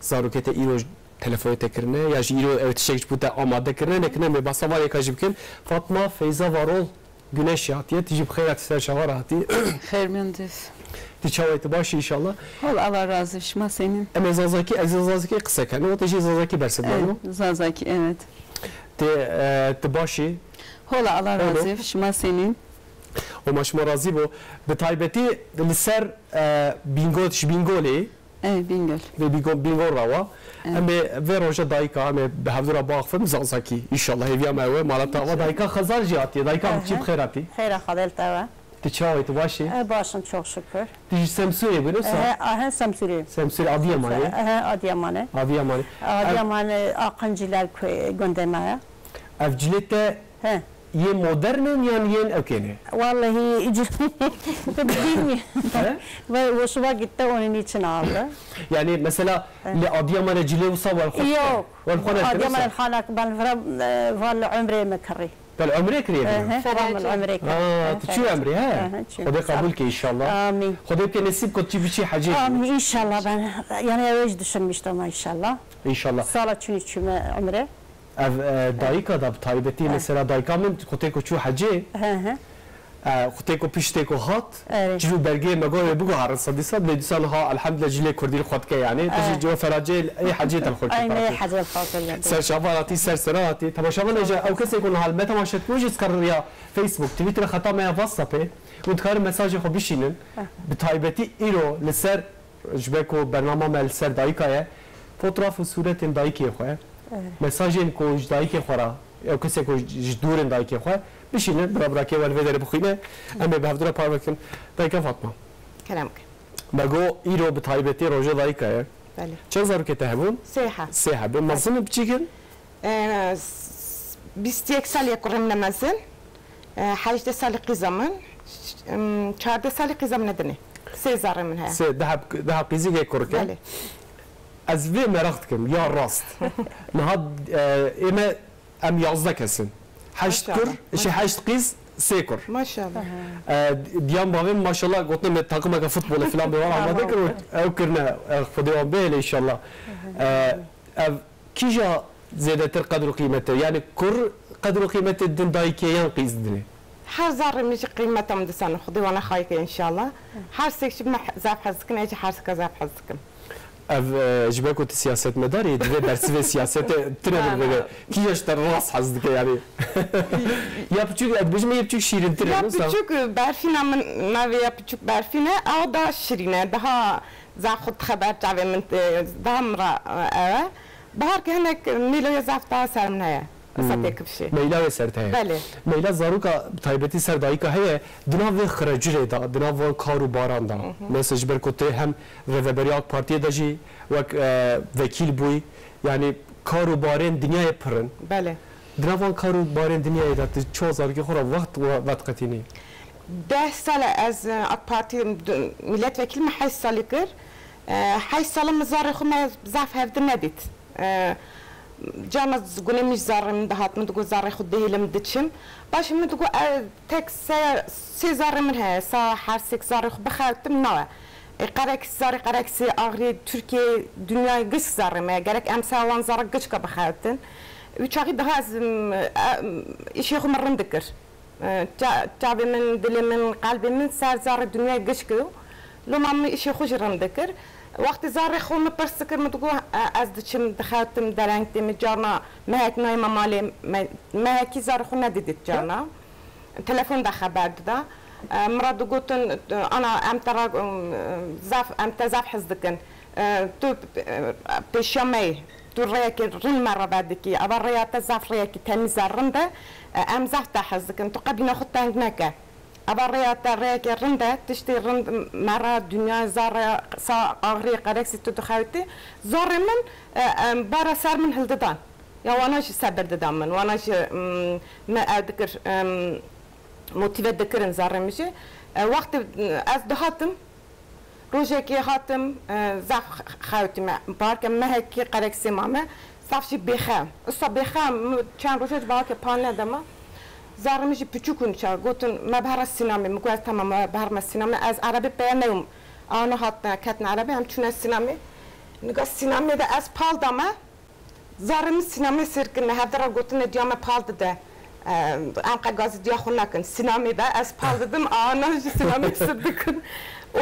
zarokete îro telefonê te kirine ya jî îro ew tişek bû te amade kirine nekine me basa varêka jî bikin Fatma Feyza Varol Güneş hatiye tijî bi xêr ser şavar hatî Xêr min diz Ti çawê te baş inşallah Hol Allah razı şma senin Em zazakî qiseke o te jî zazakî bersidan Zazaki evet Te başî Hol Allah razı şma senin O maşma razî bû bi taybetî li ser bingolê Bingöl ve bingol rawa em ve roja dayika em bi hevdura baxfim zazakî inşallah heviya me ew malata wa dayika xezar jî hatiye dayika çi bi xêr hatî Xêr xalel te Ti çawê tu başî Başım çok şükür Ti jî Semsûrê bû Aha Semsûrê Semsûrê Adıyamanê Adıyamanê Adıyamanê Akıncılar göndermeye ev cilê te yê modernin yan yên ewkêne Vallahi bilmiyorum ve hoşuma gitti onun için aldı yani mesela li Adıyamanê cilê wisa yok Adıyamanê halak ben val ömrê me kirî Bel ömrê kirî Foram ömrê tu çû ömrê he Xwedê qebûl ke inşallah Amin Xwedê bike nesîb ku çi biçî hecê Amin inşallah ben yani eve düşünmüştüm inşallah İnşallah Sala çüme ömrê ev dayika da taybetî mesela dayika min xwedê ku çû hecê xwedê ku piştê ku hat civî bergê me goyê bigo harin sedîsan lê dîsan ha elhemdülillah cilê Kurdî xwedke yani tijî ciwa feracê ê hecê te xwe Aynen hecê fazla ser şavar hatî ser sera hatî temaşavan êja ew kesê ku nihal me temaşa dikir jî dikarin ya Facebook Twitter xeta me ya WhatsAppê û dikarin mesajê xwe bişînin bi taybetî îro li ser ji ber ku bernama me li ser dayika ye fotoğraf û sûretên dayikê xwe mesajên ku ji dayikê xwe ra ew kesê ku ji dûrên dayikê xwe bişînin birabirakê we li vê derê bixwîne em ê bi hevdira parvekin dayika Fatma Kelam me got îro bi taybetî roja dayika ye çend zarokê te hebûn sê hebûn mezin biçîkin 21 سال يقرن نمازن 18 سال قزمن 14 سال قزم ندني سيزار منها سي دهب قيزيك كوركا از في مرقت كم يا راست نهاد اما ام يازدك هسن حشت كر شي حشت قيز سيكر ما شاء الله ديان بابين ما شاء الله قلنا من تاقمك فوتبول فلان بيوان ما ذكر او كرنا خديوان بيل ان شاء الله كيجا زيادة قدر قيمته يعني كر قدر قيمة الدن دايكيان قيز دني هر ذره مش قيمته من دسان خدي وانا خايك ان شاء الله هر سيكش ما زاف حزكن اجي هر سك زاف حزكن اف جباكو سياسة مداري دي درس في سياسة ترى بده كيش تراس حزك يعني يا بتشوك بجمع يبتشوك شيرين ترى يا بتشوك بعرفينا من ما يا بتشوك بعرفينا او ده شيرينه ده زاخد خبر تعب من ده مرا بهار كهنك ميلو يزاف تاع سرمنها صدق بشي ميلا سرتها بله ميلا زاروكا طيبتي سر دايكا هي دناو خرجري دا دناو كارو باران دا مسج بركوتي هم ريفبرياك بارتي دجي وك وكيل بوي يعني كارو بارين دنيا پرن بله دناو كارو بارين دنيا دا چو زاركي خورا وقت قتيني 10 سال از اك بارتي ملت وكيل ما حي سال كر حي سال مزار خما زاف هفد نديت جامز قولي مش زار من دهات من تقول زار خد ده لم دتشم باش من تقول تك سي زار منها سا حاسك زار خ بخات منها قرك زار قرك سي اغري تركيا دنيا قش زار ما قالك امسا وان زار قش كبخاتن وشاغي دهاز شيخ مرن ذكر تعبي من دلي من قلبي من سار زار الدنيا قش كو لو ما شيخ جرم ذكر وقت زاري خو مبرسكر متقول ازدشم دخلتم درنتم جارنا ما هيك نايمه مالي ما هيك زاري خو نديت جارنا تليفون ده خبر ده مراد قلت انا ام ترى زاف حزدكن تو بشمي تو ريك رين مره بعدك ابا ريات زاف ريك تميز الرنده ام زاف حزدكن تو قبل ناخذ هناك أبريات الريك الرندة تشتري رند مرة دنيا زار سا أغري قريك ستو تخاوتي زار من بارا صار من هالددان يا وانا شو سبر ددان من وانا شو ما أذكر موتيفات ذكرن زار مشي وقت أز دهاتم روجكي هاتم زاف خاوتي ما بارك ما هيك قريك سمامة صافشي بخام الصبح بخام كان روجت بارك بانلا دما زارمش بتشوكون شا قلتن ما بهر السينما مقول تمام ما بهر السينما از عربي بينهم أنا هات كاتن عربي هم تشونا السينما Nega sinemada az paldama zarım sinema sirkin hadra gotun diyama paldı da amqa gazı diya xunakın sinemada az paldım ana sinema sirkin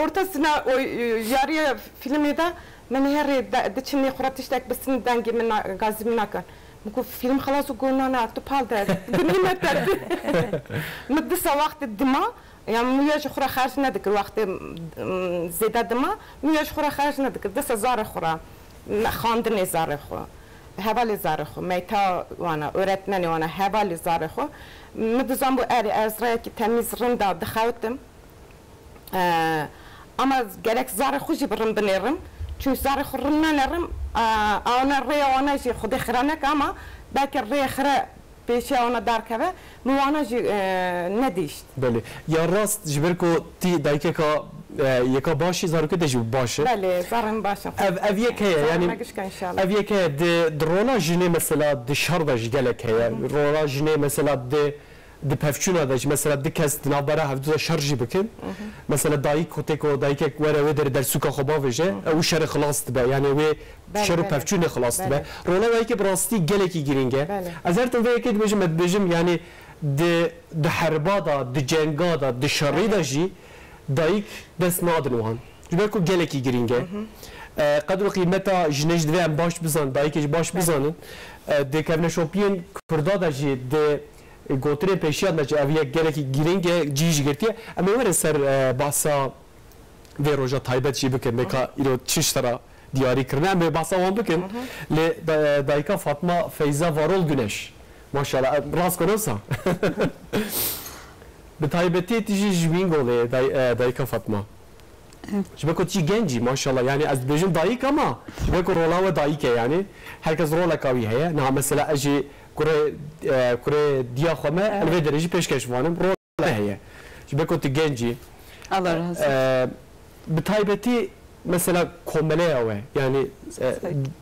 orta sina o yarıya filmde من هري دتشني خرطيشتك بس ندانجي من غازي منك مكو فيلم خلاص وقلنا انا تبال ده دنيا تد مدس وقت الدماء يعني مياش اخرى خارجنا ديك الوقت زيد الدماء مياش اخرى خارجنا ديك دس زار اخرى خاندني زار اخرى هبالي زار اخرى ميتا وانا öğretmeni وانا هبالي زار اخرى مدزام بو اري ازرا ki temiz rında دخوتم ama gerek zar اخرى جبرم بنيرم çünkü zar xurna nerim ana riya ona ji xudi xiranek ama belki riya xira peşe ona darkave mu ona ji ne değişti. Beli. Ya rast jiberko ti dayke ka yeka başı zaruke de ji başı. Beli zarın başı. Ev yeke yani ev yeke de rola jine mesela dışarıda gelek heye. Rola jine mesela de pevçuna da mesela de kes nabara havduza şarjı bikin. Mesela dayı koteko dayı kek vere ve der suka xoba veje. O şerh xalas be yani ve şerh pevçuna xalas be. Rola dayı ke brasti geleki giringe. Azerto ve ke bejim yani de harbada de cengada de şarida ji dayı des nadin wan. Jibeko geleki giringe. Qadru qimeta jnej de baş bizan dayı ke baş bizanın. De kevne şopien kurda da ji de گوتره پیشیاد نچه اویه گره که گیرنگه جیج گرتیه اما وره سر بحثا و روژا تایبت چی بکن بکا ایرو چش ترا دیاری کرنه اما بحثا وان بکن لی دایکا فاطمه فیضا وارول گنش ماشاءالله راست کنوسا به تایبتی تیجی جوین گوله دایکا فاطمه شبکو چی گنجی ماشاءالله یعنی از بجن دایک اما شبکو رولا و دایکه یعنی herkes rola kavi heye ne mesela اجی kure diya xome elve derece peşkeş vanım rola heye. Şimdi bekoti genci. Allah razı olsun. Bir taybeti mesela komele ave yani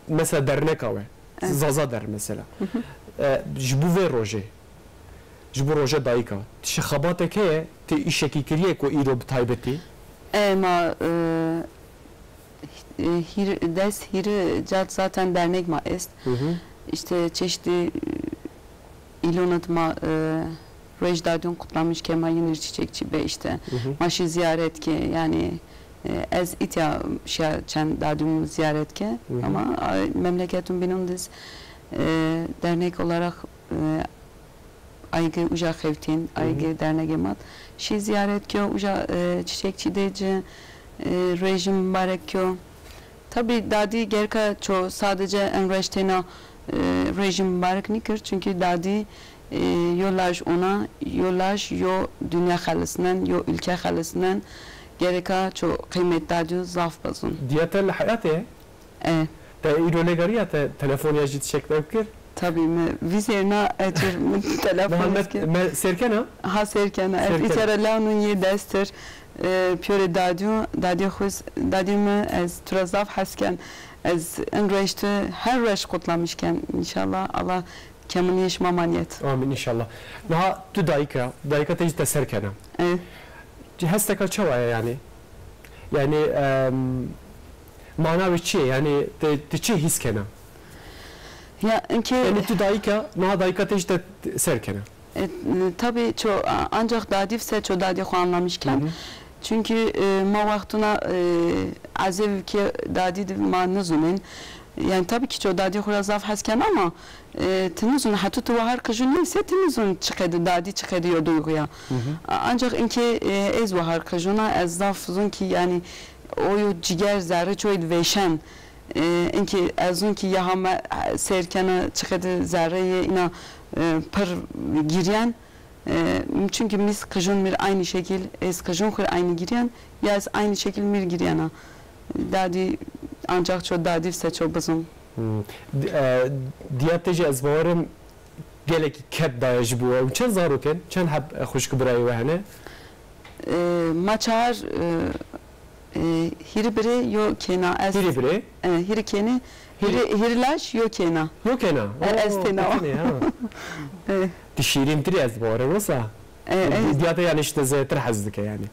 mesela dernek ave. Zaza der mesela. Jibu ve roje. Jibu roje dayka. Şahabate ke te işeki kiriye ko iro bir taybeti. Ama ders hiri zaten dernek ma est. İşte çeşitli ilonatma Rejdadyun kutlamış Kemal Yenir Çiçekçi ve işte maşı ziyaret ki yani ez itya şen dadyum ziyaret ki ama memleketum benim diz dernek olarak aygı uca xevtin aygı dernek emat şi ziyaret ki uca Çiçekçi deyce rejim mübarek ki tabi dadi gerka ço sadece enreştena rejim mübarek nikir çünkü dadi yolaj ona yolaj yo dünya xalısından yo ülke xalısından gereka çok kıymet dadi zaf bazın. Diyetel hayatı. Ta irolegariya ta telefon yajit şekler kir. Tabii mi vizerna açır telefon. Muhammed Serkena. Ha Serkena. İçerilanın ye destır. Piyore dadi xuz dadi mi az turazaf hasken az enreşte her reş kutlamışken inşallah Allah kemin yaşmamaniyet. Amin inşallah. Naha tu dayka tecid de Serkena. Evet. Hesteka çavaya yani. Yani manavi çi yani de çi hiskena. Ya inki yani tu dayka naha dayka tecid de Serkena. Tabii çok ancak dadifse çok dadi anlamışken. Çünkü ma vaktuna azev ki dadi ma nizunun yani tabii ki çok dadi xurazaf hasken ama tinizun hatta tuvahar kajun neyse tinizun çıkadı dadi çıkadı yo duyguya. Ancak inki ez vahar kajuna ez zafzun ki yani oyu ciger zarı çoğu veşen inki ezun ki yahama serkana çıkadı zarı ina par giryan çünkü biz kajun bir aynı şekil ez kajun kur aynı giryan ya ez aynı şekil mir giryana dadi ancak çok dadifse çok bizim diyateci ez varım geleki kep dayaj bu çen zaruken çen hep hoşku burayı ve hani maçar hiri biri yo kena ez hiri biri hiri keni hirilaş yo kena yo kena ez tena تشيرين ez varım olsa diyata yani işte zeter hazdike yani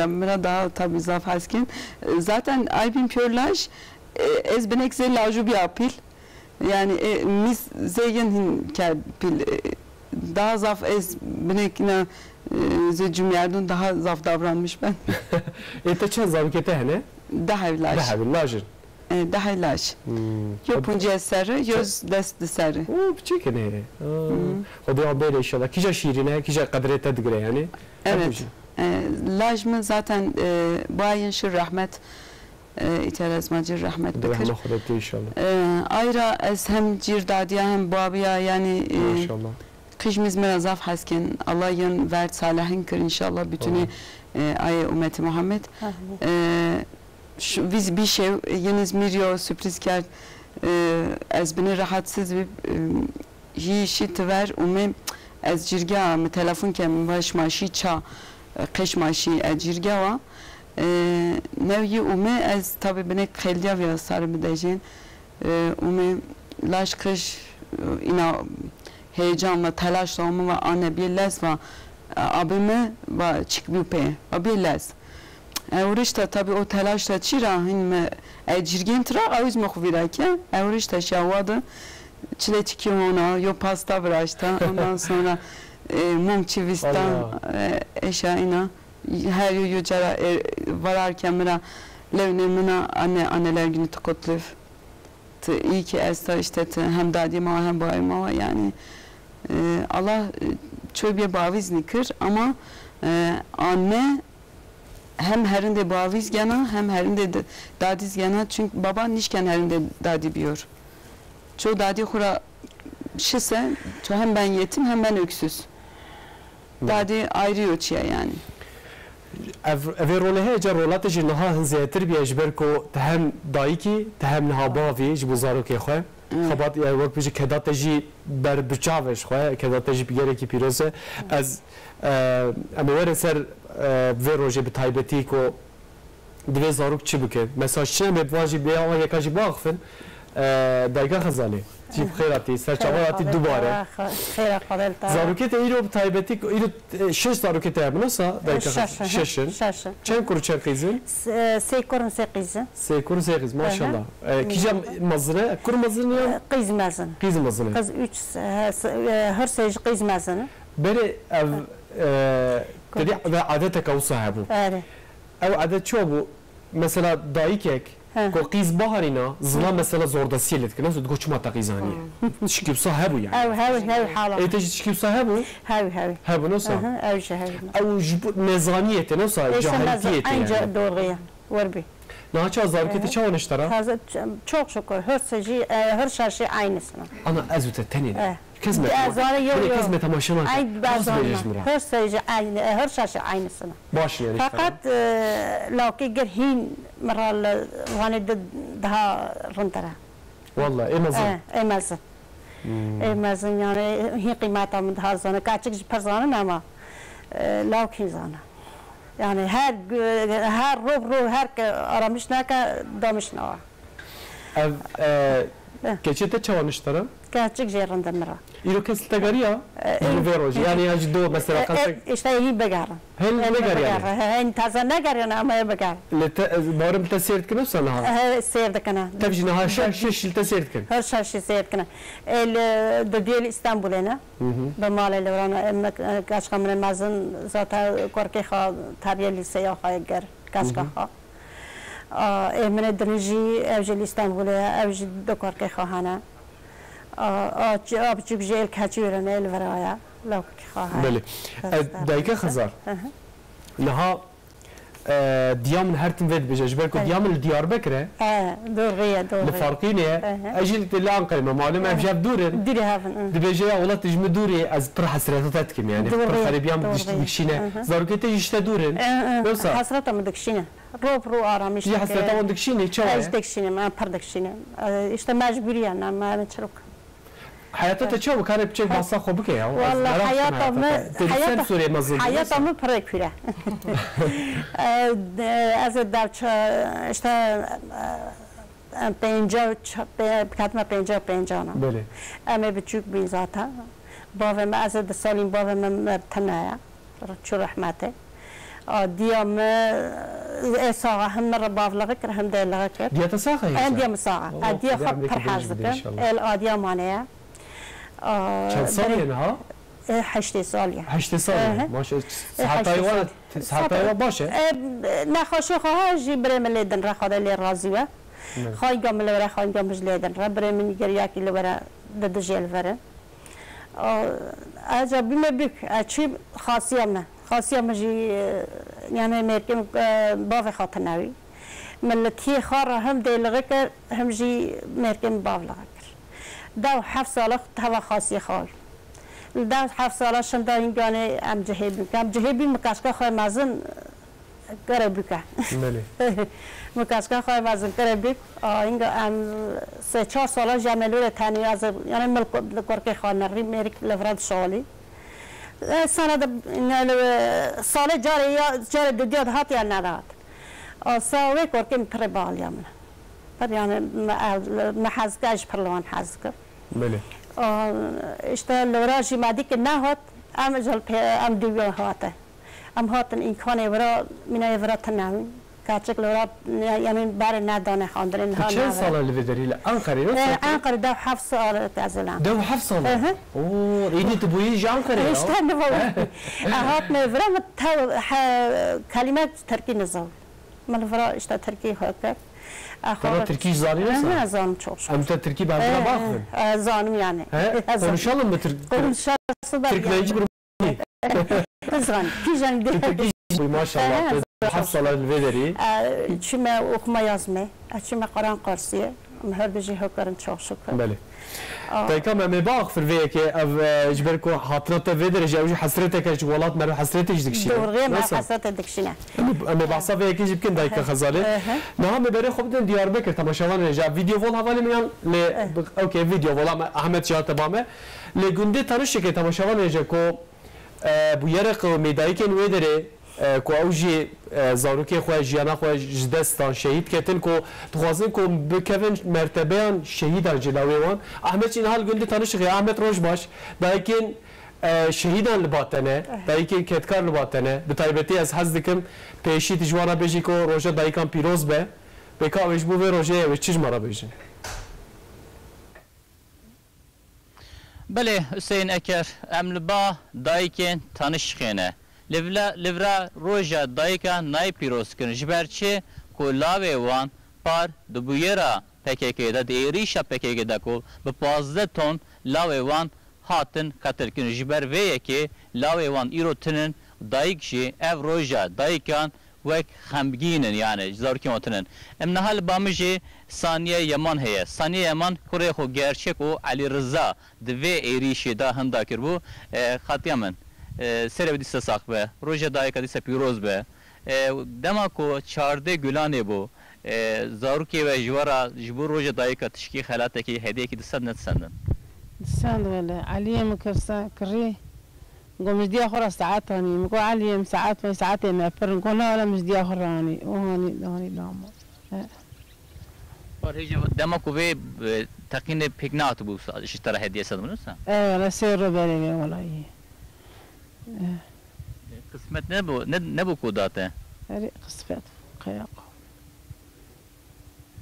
mera daha tabi zaf hasken zaten Albin Pörlaj ez binek ze laju bir apil. Yani mis zeyin ke pil daha zaf ez binek ne ze cümlerdun daha zaf davranmış ben. Te çend zarokete hene? Daha laj. Daha lajın. Daha laj. Yo punce serre, yoz dest serre. O küçük ne? Hadi böyle inşallah. Kişa şiirine, kişa kadrete digre yani. Evet. Laj mı zaten bayin şir rahmet itirazmacı rahmet Devam bekir. ahirette inşallah. Ayra ez hem cirdadiya hem babiya yani Maşallah. kışmiz merazaf hasken Allah yan vert salihin kır inşallah bütünü ay ümmeti Muhammed. Biz bir şey yeniz miryo sürpriz kar ez beni rahatsız bir işi tver umem ez cirga mı telefon kem baş maşi ça kış maşi cirga wa nevyi ume ez tabi beni kheldiya ve sarı bedejin ume laş kış ina heyecanla telaşla ume ve anne bir les ve abime ve çıkmıyor pe abi les Evrişte tabi o telaşla çira hinme cirgin tra aviz muhvira ki evrişte şavadı çile çıkıyor ona yo pasta vraşta ondan sonra mum çivista eşaina her yo cara vararken mira levnemina anneler günü tukotlev iyi ki esta işte hem dadima hem bayma yani Allah çok bir baviz nikir ama anne hem herinde baviz gana hem herinde dadiz gana çünkü baba nişken herinde dadi biyor. Çoğu dadi hura şise hem ben yetim hem ben öksüz. Dadi ayrıyor çiye yani. Ev role heca rolate ji naha hınziyetir bir ejber ko tehem dayiki tehem naha bavi ji bu zarokê xwe. Xebat ya wek biji kedate jî ber biçavê xwe kedate jî gereki pîroze ez em were ser vê rojê bi taybetî ku divê zarok çi bike mesaj çi me bajî bê ama yeka jî baxfin dayika xezalê jî xêratî serçavatî dubare zarokê te îro bi taybetî îro şeş zarokê te hebin sa dayika şeşin çend kur çend qîzin sê kurun sê qîzin sê kur sê qîz maşallah kîja mezine kur mezine ya qîz mezin qîz mezine qîz 3 her sê ji qîz mezin berê ev ve adeteka wisa hebû ev adet çi bû mesela dayîkek ko qîz baharîna zila mesela zordesiyê lê dike nasıl çima te qîzaniye şikî wisa hebû yani ew hala ê te jî şikî wisa hebû hebû nasıl ew ji hev ew ji nezaniyê te nasıl cahiliyê te yani doğruya werbi naçı zarokê te çawa neştera çok şükür her seci her şaşı aynısını ana ez te tenê kızmet kızmet temaşa nak her seci aynı her şaşı aynısını baş yani fakat lakin gel hin meral hani daha rıntara vallahi emazın emazın yani hi kıymetamın daha zana kaçık perzanın ama lakin zana yani her ruh her aramış naka damış nava ev keçete çavanıştara kaçık jerinde mera İro kes tegariya veroji yani yani do mesela kaçık işte iyi begarın hel begar yani hen taze ne garın ama begar barım tesert kına sana seyirde kana tabii ha şeş tesert kına her şaşı seyirde kana el de İstanbul'ena bemale levran kaç kamera mazın zaten korku ha tabiyeli seyahat ger kaç kaha emine drinci evcil İstanbul'a evcil de korku khana abçuk jel kaçıyorum el veraya lok khana beli dayka khazar laha diyamın her tim ved bejaj belki diyamın Diyarbakır'a doğru الفرقين اجل تلان قيمه معلومه بجاب دورن ديري هافن دبيجي اولاد تجم دوري از بر حسرتاتكم يعني بر خريبيام دكشينه زاركته يشتا دورن بس حسرته مدكشينه رو آرامیش یه حسرت اون دکشینی چه؟ از دکشینه من پر دکشینه işte mecburiyen ama çرك حياتته چه وكانت بچه باسا خوب که یا والله حياتمı پرکوره از درچ işte پنجاه نه بله اما بچوک بی ذاتا بابم از سالیم بابم تنایا چو رحمته ديام ساعة هم مرة بافلغ كر هم دلغ كر ديت ساعة هي ديام ساعة ديا خب فرحاز كر الأديا مانيا كم سالين ها 8 سال 8 سال ماشي ساعتاي باشه نخوشو خواه جی برم لیدن را خدا لی رازیه خواهی گام لورا خواهی گامش لیدن را برم نگریا کی لورا ددجل وره اجا بیم بک چی خاصیه جی یعنی مرکم باف خاطر نوی ملتی خار هم دلغه کر هم جی مرکم باف لغه کر دو 7 سال هوا خاصی خال دو 7 سال شم دا اینگانه ام جهبی مکاشکا خواه مازن کرده بکه مکاشکا خواه مازن کرده بک اینگا ام 3-4 سال جملور تنی از یعنی ملک کرکی خواه نری میرک لفراد شالی سال جاری دیاد هات یا نداد ساوی کرکیم پر بالیا من پر یعنی محزگاش پرلوان حزگ بله اشتغل لوراجي ما ديك النهوت ام جل ام ديو هاته ام هاتن این کانه ورا مینا ورا تنام کاتک لورا یعنی بار ندانه خاندرین ها چه سال اللي بدري لا انقره انقره ده 7 سال تازلان ده 7 سال اوه ايدي تبوي جي انقره اشتغل هات ورا متو كلمات تركي نزول من ورا اشتغل تركي هاك ترى تركي زاني نسا؟ أنا زان شوش. أنت تركي بعد ما باخذ؟ زانم يعني. إن شاء الله متر. إن شاء الله. تركي لا يجبر. زان كيجان دي. تركي ما شاء الله. حصل الفيدري. شما وخما يازمه. شما قرآن قرصية. مهر بيجي هكرن شوش شكرا. بله. طيب كم مباغ في الفيك أو جبركو حاطرت فيدري جاوي حسرتك إيش ولات مرة حسرتك إيش دكشينا. دوري ما حسرت دكشينا. أنا بعصا فيك يجيب كن دايك خزالة. نعم ببري خبدن ديار بكر تماشاوان رجع فيديو فول هذا ميان ل أوكي فيديو فول أحمد شاهد تمامه لجندي ترشة كي تماشاوان رجع كو بيرق ميدايك نويدري کو اوجی زاروکی خواه جیانا خواه جدستان شهید کتن کو تخوازن کو بکوین مرتبه شهید جلاوی وان احمد چین حال گلدی تانش غی احمد روش باش دایکن شهیدان لباتنه دایکن کتکار لباتنه بتایبتی از حز دکم پیشی تجوانا بیجی کو روژه دایکان پیروز به بکا اوش بو به روژه اوش چیج مرا بیجن بله حسین اکر املبا دایکن تانش خینه لورا روژا دایکا نای پیروز کن جبرچه کو لاوه وان پار دبویرا پکیکی دا دیریشا پکیکی دا کو به 15 تن لاوه وان هاتن قتل کن جبر ویه که لاوه وان ایرو تنن دایک جی او روژا دایکان وک خمگینن یعنی زارکی متنن امنا حال بامجی ثانیه یمان هیه ثانیه یمان کوره خو گرچک و علی رضا دوی ایریشی دا هندا کربو خاطیا من سر بدیسته ساق به روژه دایکا دیسته پیروز به دما کو 14 گلانه بو زاروکی و جوارا جبور روژه دایکا تشکی خلاته کی هدیه کی دست نتسندن دستند ولا عليهم كرسا كري نقول مش دي آخر ساعات هاني نقول عليهم ساعات وساعات ما فرن نقول لا مش دي آخر هاني وهاني لا ما اور هیچ دما کو به تقین پیکنات بو اشترا هدیه سدمنوس ولا سير بالي والله قسمت نبو کوداته هذه قسمت قياق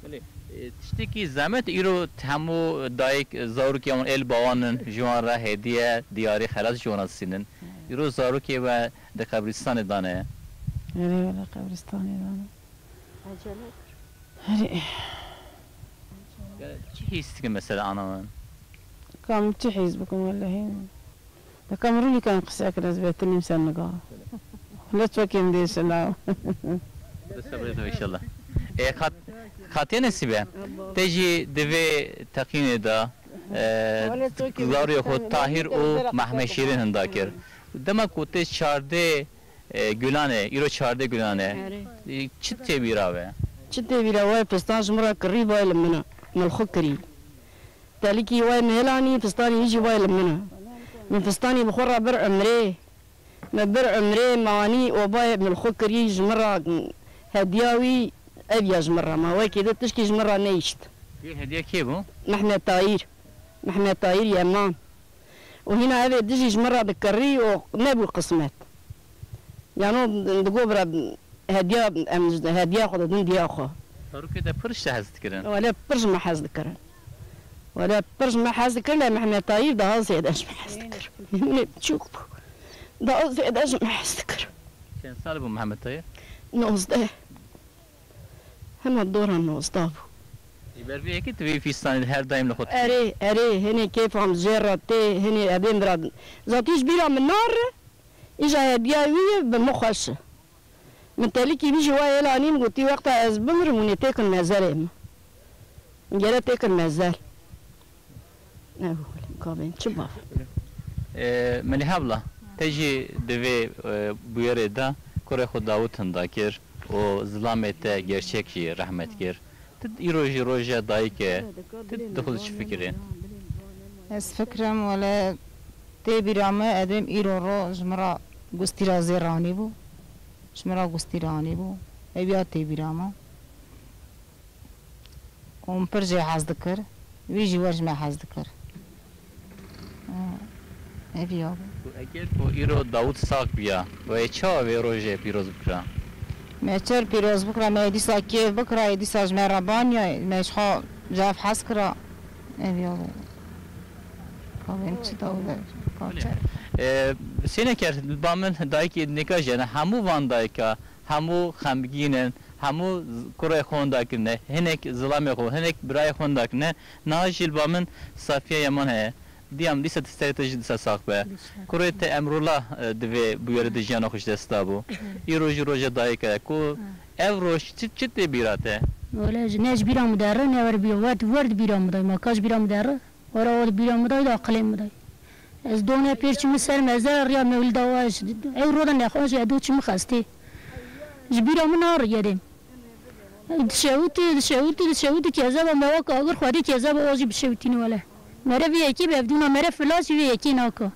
بله تشتكي زحمت ایرو تمو دایک زاروکی اون ال باوانن جوان را هدیه دیاری خلاص جوان سینن ایرو زاروکی و د قبرستان دانه هذه ولا قبرستان دانه هذه چی هیست که مثلا آنها كم تحيز بكم ولا هين ده كامروني كان قساك نزبت اللي مسنقا لا توكيم دي سلام بس ان شاء الله خاطيه نسيبه تجي دفي تقين دا زاري خود طاهر او محمد شیرین هنداکر دما کوته 14 گلانه ایرو 14 گلانه چته بیراوه چته بیراوه پستان جمره قريبه لمنا من الخكري تالكي واي مهلاني فستاني يجي واي لمنا من فستاني بخورة بر عمري ما بر عمري معاني وباي من الخكري جمرة هدياوي أبيا جمرة ما واي كده تشكي جمرة نيشت هدية كيفو؟ نحن طاير يا مان وهنا هذا تجي جمرة بالكري ونبو القسمات یعنی دگو برا هدیه خود دون دیا خو تارو که ده پرش هست کردن ولی پرش ما حزد کردن ولی پرش ما حزد کردن محمد طایب ده زیادش ما حزد کردن یعنی چوک ده زیادش ما حزد کردن چند سال بود محمد طایب 19 همه دوران 19 بود بروی که توی فیستانی هر دایم لخود اره هنی کیف هم زیراته هنی ابیم براد ذاتیش بیرام من نار ایجا هدیاویه به مخشه من تالی کی بیشی وای الانیم گویی وقت از بمرمونی تکن مزارم گره تکن مزار نه کابین چه باف ملی حبلا تجی دوی بویره دا کره خود داوت هنداکر و ظلامت gerçekçi rahmet ker تد ایروژی روژه دایی که تد دخلش فکرین از فکرم ولی تی بیرامه ادم ایرو رو جمرا گستی را زیرانی بو جمرا گستی رانی بو ابیا تی بیرامه اون پرجه حزد کر ویجی ورج ما حزد کر ابیا بو اگر کو ایرو داوت ساق بیا و چا وی روژه پیروز بکرا مچر پیروز بکرا ما دیسا کیف بکرا دیسا جمرا بانیا مشخا جاف حس کرا ابیا بو کابین چی داوده کاچر سینه کرد با من دایی که نکاش یعنی همو وان دایی که همو خمگینن همو کره خونده کنه هنک ظلام خو هنک برای خونده کنه ناجیل با من صافیه یمان هه دیام دیست استراتژی دیست ساق به کره ت امرولا دوی بیاره دیجانا خوش دستا بو ای روز دایی که کو اف روش چی تی بیراته ولی جناش بیرام داره نه ورد بیرام داره ما کاش بیرام داره ورا بیرام داره داخلی مداره از دنیا پیش مسر مزار یا مولد واش ای رودا نخواش ادو چی مخستی جبیرام نار یادم شوتی که زب ما وقت اگر خودی که زب واجب شوتین ولی مره وی کی بدون مره فلاس وی کی ناکو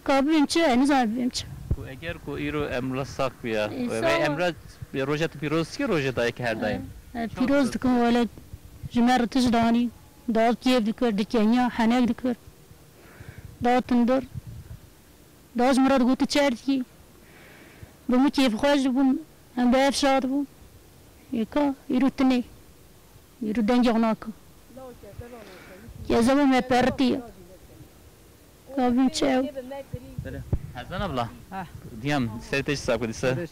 کابین چه نزاریم چه اگر کو ایرو امروز ساق بیا و امروز روزت پیروز کی روزه دایی که هر دایم پیروز دکن ولی جمعه تجدانی داد کیف دکر دکنیا حناک دکر داد تندر داز مراد گوت چردی بوم کیف خواج بوم هم باف شاد بوم یکا ایرو تنی ایرو دنجاناکو یزمو مپرتی کابین چه حسن ابلا دیام استراتژی ساق دیسه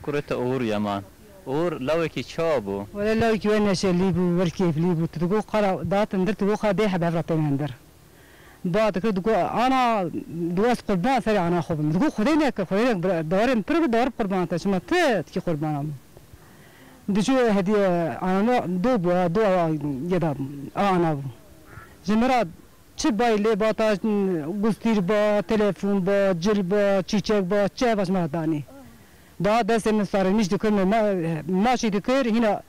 کرت اور یمان اور لو کی چابو ولا لو کی ونش لیبو ورکیف لیبو تدقو قرا دات اندر تدقو خدي حبا فرتين اندر بعد كده تقول انا دواس قربان سريع انا اخو تقول خدينك دور برب دور قربان تسمى تي قربان دجو هدي انا دو يدا انا جمرات چه بايله باتا گستير با تلفون با جل با چيچك با چه باش مرداني دا دست من صار مش دكر ماشي دكر هنا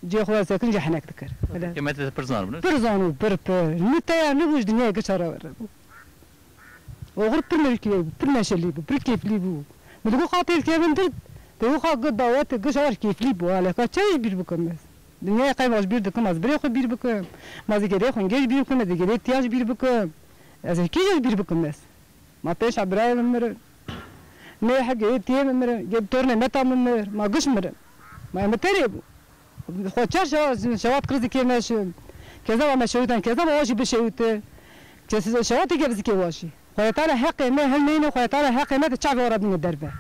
جي خو ساكن جحنك دكر كما تبرزان برزانو متى نوج دنيا قشره وغير برناش اللي بركيف ليبو بدو خاطر كيف انت تو خا قد دعوات قشر كيف ليبو على كاچي بير بكم بس دنيا قايم بير دكم از بري خو بير بكم ما زي كده خو نجي بير بكم زي كده تياج بير بكم از كي بير بكم بس ما بيش عبراي مر ما حق تيم مر جاب تورنا متى مر ما قش مر ما متريبو خو چرش شوات كرزي كي ماشي كذا ما شويتان كذا ما واجي بشويت كذا شواتي جابز كي واشي خو تعالى حق ما هلمين خو تعالى حق ما تشعب ورا من الدربه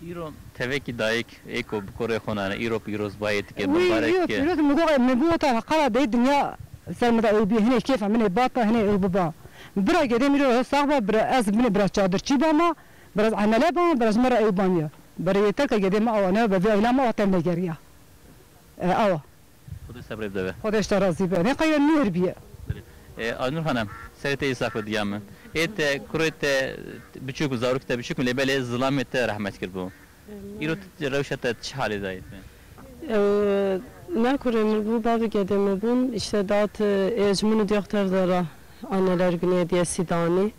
ایران توکی دایک ایکو بکره خونانه ایرو پیروز باید که مبارک که پیروز مگو تا قرا دی دنیا سلمدا او بی هنا كيف من باطا هنا او بابا برا قدام ميرو صاحبه برا از من برا چادر چی باما برا عمله باما برا مره او بامیا برا يترك قدام او انا ببيع لا ما وطن نيجيريا او خود صبر بده خودش ترازی به نه قیل نور بیه آنور خانم سرت ایساف دیام ایت کرت بچوک زاروک تا بچوک لبل ظلامت رحمت کرد ایرو روشت چه حالی داید ne kuremir bu babi gedemi bun işte dat ecmunu diyaktar dara anneler günü diye sidani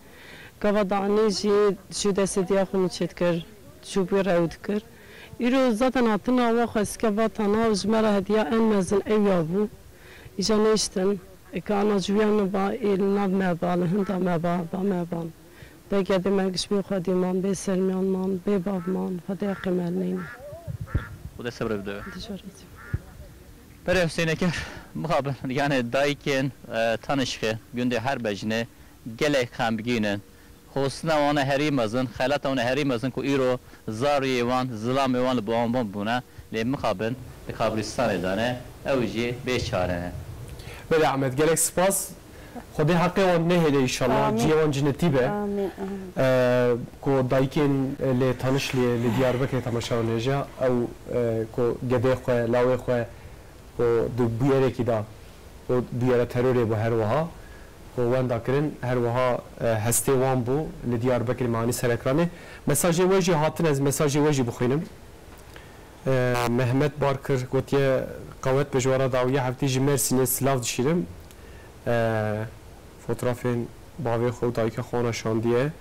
gavadani ji desi diyakunu çetkir çubuğu revdikir İro zaten atın hava xeske vatana jmera hediye en mezin ev yabu İca ne işten kana juyan ba il nav mebalı hında meba ba meban بگه به مرگش بی خودیمان به سلمیانمان به بابمان خدا قیمالنین خدا صبر بده برای حسین اکر مقابل yani dayken tanışkı günde her bejne gelek ham biginin hosna ona herimazın xalat ona herimazın ku iro zari evan zlam evan bu buna le mukabel به قبرستان دانه اوجی بیچاره بله احمد گلک سپاس خدای حقی آن نهیده ایشالله جیوان جنتی به کو دایکین لی تانش لی دیار بکر تماشا نجا او کو گده خواه لاوه خواه و دو بیاره کی دا و بیاره تروری بو هر وها و وان داکرین هر وها هسته وان بو لی دیار بکر معنی سرکرانه مساج وجی هاتن از مساج وجی بخوینم محمد بارکر گوتیه قوت بجوارا داویه هفتی جمر سینه سلاف دشیرم فوترافین باوی خود دایکا خانه شاندیه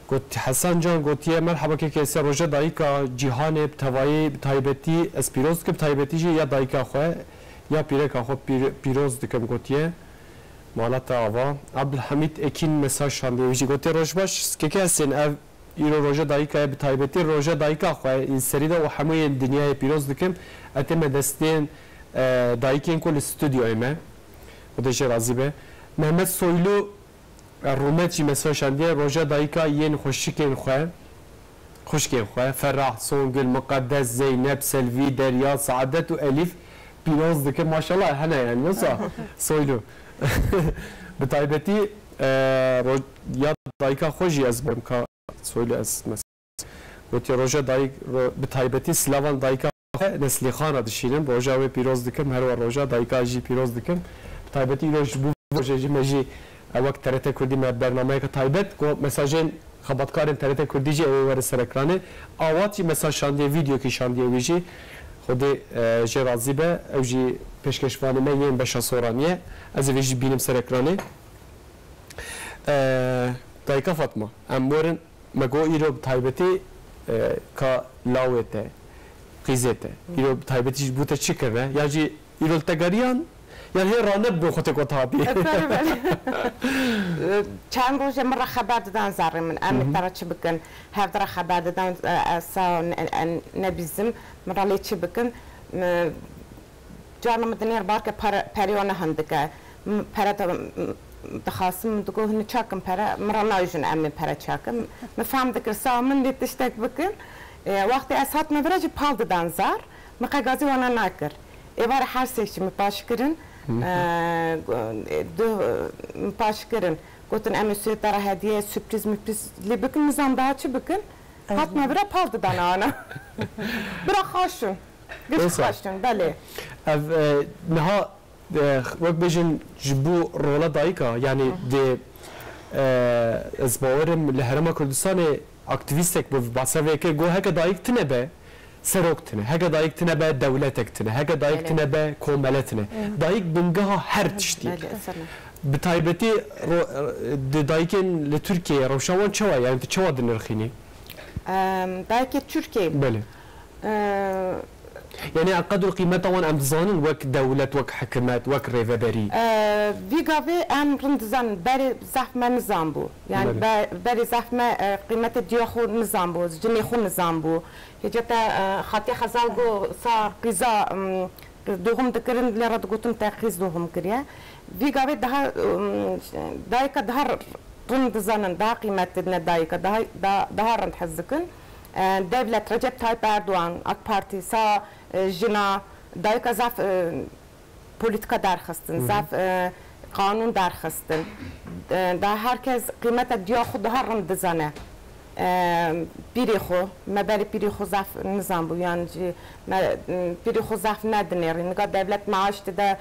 گوت حسن جان گوتیه مرحبا که کسی روژه دایکا جیهان بتوایی بتایبتی اسپیروز که بتایبتی جی یا دایکا خواه یا پیرکا خواه پیروز دکم گوتیه مالت آوا عبدالحمید اکین مساج شاندیه ویجی گوتیه روش باش که که هستین ایرو روژه دایکا به تایبتی روژه دایکا خواه این سریده و همه دنیای پیروز دکم اتم دستین دایکین کل استودیوی ما و دیشه رازی به محمد سویلو رومت جی مساج شاندیه روژه دایکا ین خوشکین خواه فرح سونگل مقدس زینب سلوی دریا سعادت و الیف پیروز دکم ماشالله هنه یعنی نصا سویلو به تایبتی یا دایکا خوشی از برم که سویل از مثلا گوتی روژه دایک به تایبتی سلاوان دایکا نسلی خانه دشینم روژه و پیروز دکم هر و روژه دایکا جی پیروز دکم تایبتی روژه جی مجی وقت ترته کردی ما برنامه که تایبت کو مساجین خبرکارن ترته کردی جی اوور سرکرانه آواتی مساج شاندی ویدیو کی شاندی ویجی خود جی راضی به او جی پیشکشوانه من ین بشا سورانیه از ویجی بینم سرکرانه دایکا فاطمه امورن مگو ایرو تایبتی که لاوته قیزته ایرو تایبتی بوده چی کرده یا جی ایرو تگریان یا هی رانب بو خود کو تابی چند روز مرا خبر دادن زارم من امید برای چی بکن هفته خبر دادن سا نبیزم مرا لی چی بکن جانم دنیر بار که پریانه هندگه پرت دخواستم دکو هنی چاکم پره مرا نایجون امی پره چاکم مفهم دکر سامن دیتشتک بکن وقتی اسات مبرج پال دادن زار مقاگازی وانا نکر ایوار هر سیشی مپاش کرن مپاش کرن گوتن امی سویت داره هدیه سپریز مپریز لی بکن نظام daha چی بکن هات مبرج پال دادن آنا برا خاشون گفت خاشون بله نها وقت بيجن جبو رولا دايكا يعني دي ازباورم لهرما كردستان اكتيفيستك باسا جو هكا دايك تنبه سروك تنه هكا دايك تنبه دولتك تنه هكا دايك تنبه كومالتنا دايك بنجها هر تشتي بتايبتي دايكن لتركيا روشوان شوا يعني تشوا دنرخيني دايك تركيا بله يعني قدر قيمته وان ام زانن وك دولة وك حكومات وك ريفابري فيغافي ام رندزان بري زحمة نظام بو يعني بري زحمة قيمة ديوخو نظام بو جنيخو نظام بو يجتا خاطي خزالغو صار قيزا دوهم دكرن لرد قوتم تاقيز دوهم كريا فيغافي ده دايكا ده رندزانن ده قيمة دايكا ده رند حزكن devlet Recep Tayyip Erdoğan AK Parti sağ jina dayka zaf politika derxistin zaf kanun derxistin da herkes kıymete diyor daha rındızane biri xo meberi biri xo zaf nizam bu yani biri xo zaf nednerin ga devlet maaştı da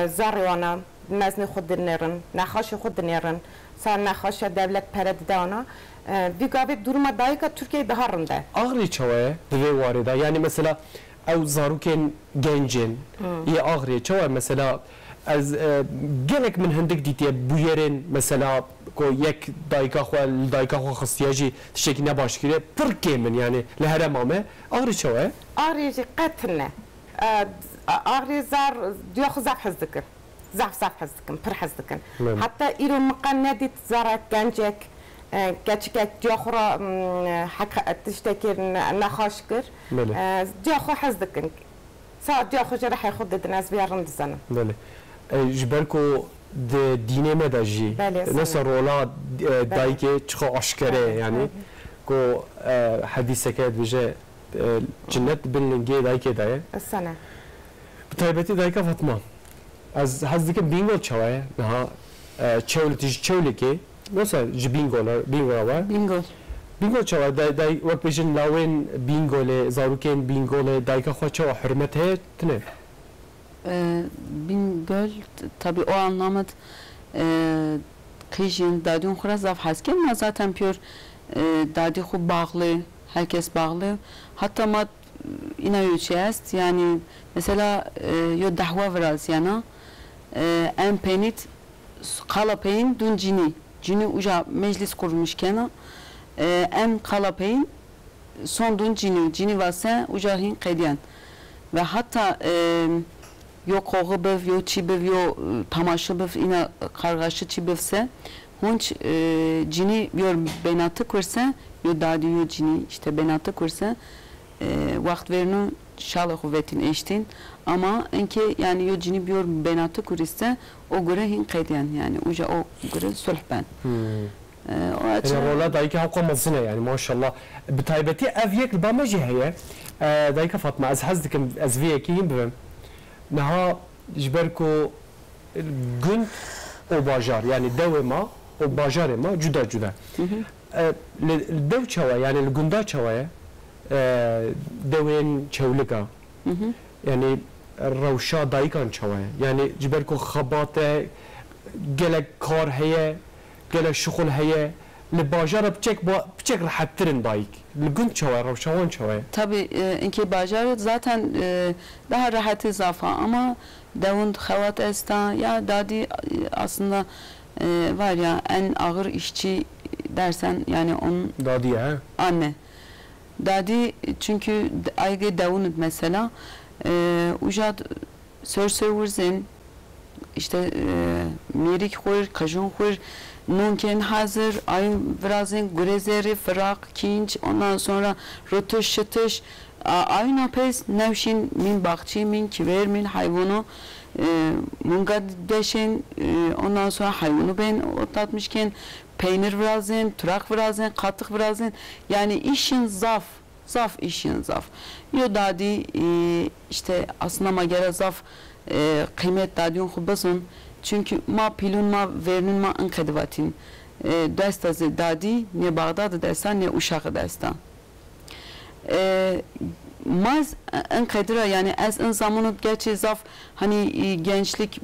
zarıwana mezni xo dinlerin naxaşı xo dinlerin sağ naxaşı devlet peredi ona Vigavet duruma dayka Türkiye daha rında. Ağrı çavaya dve varida yani mesela ev zaruken gencin ya ağrı çavaya mesela az gelek min hendik ditiye bu yerin mesela ko yek dayka xo xastiyacı tişeki ne başkire pırke min yani leheremame ağrı çavaya ağrı qatne ağrı zar diyor zaf hazdıkır zaf hazdıkın pır hazdıkın hatta iro maqannedit zarak gencek gerçek cahura hakikat tiştekir naxaş kır. Cahura hazdıkın. Saat cahura cerah yahud dedin az biyarın dizanım. Bale. Jberko de dine medaji. Nasıl rola dayke çıkı aşkere yani. Ko hadise ked bije cennet bilinge dayke daye. Sana. Taybeti dayka Fatma. Az hazdikim bingo çavaya. Naha çevleki. Nasıl bingo var? Bingo çava day vak bejin lawen bingo le zaruken bingo le dayka xwa çava hürmet he tine. Bingo tabi o anlamda kışın dadın xura zaf hasken ma zaten pür dadi xu bağlı herkes bağlı hatta ma ina yüçest yani mesela yo dahva biraz yana en penit kala peyin dun cini uca meclis kurmuşken em kalapeyin son dun cini vase uca hin qediyan ve hatta yo qoğu bev yo çi bev yo tamaşa bev ina kargaşı çi bevse hunç cini yor benatı kursa yo dadi yo cini işte benatı kursa vakt verinu şala kuvvetin eştin ama enke yani yo cini yor benatı kursa o göre hin qediyan yani uca o göre sulhben Yani rola dayki havqa mazine yani maşallah bitaybeti ev yek bamajı heye dayka Fatma az hazdikim az viyeki him bivim naha jberko gün o bajar yani devema o bajarema cuda dev çava yani gunda çavaya devin çevlika yani ravşa daykan çavaya yani jberko khabate gelek kar heye gele şukhul heye li bajara bçek rahattirin dayık li gün çava ravşavan çava tabi inki bajar zaten daha rahat izafa ama devun xavat estan ya dadi aslında var ya en ağır işçi dersen yani onun dadi ya anne dadi çünkü aygı devun mesela ujad sörsevurzen işte mirik khur kajun khur mümkün hazır ay birazın gurezeri frak kinç ondan sonra rötuş şıtış aynı pes nevşin min bakçı min kiver min hayvanı mungadeşin ondan sonra hayvanı ben otlatmışken peynir birazın turak birazın katık birazın yani işin zaf işin zaf yo dadi işte aslında magara zaf kıymet dadyon khubasın çünkü ma pilun ma vernun ma ankadivatin dest az dadi ne Bağdat destan ne Uşak destan maz ankadira yani az zamanı gerçi zaf hani gençlik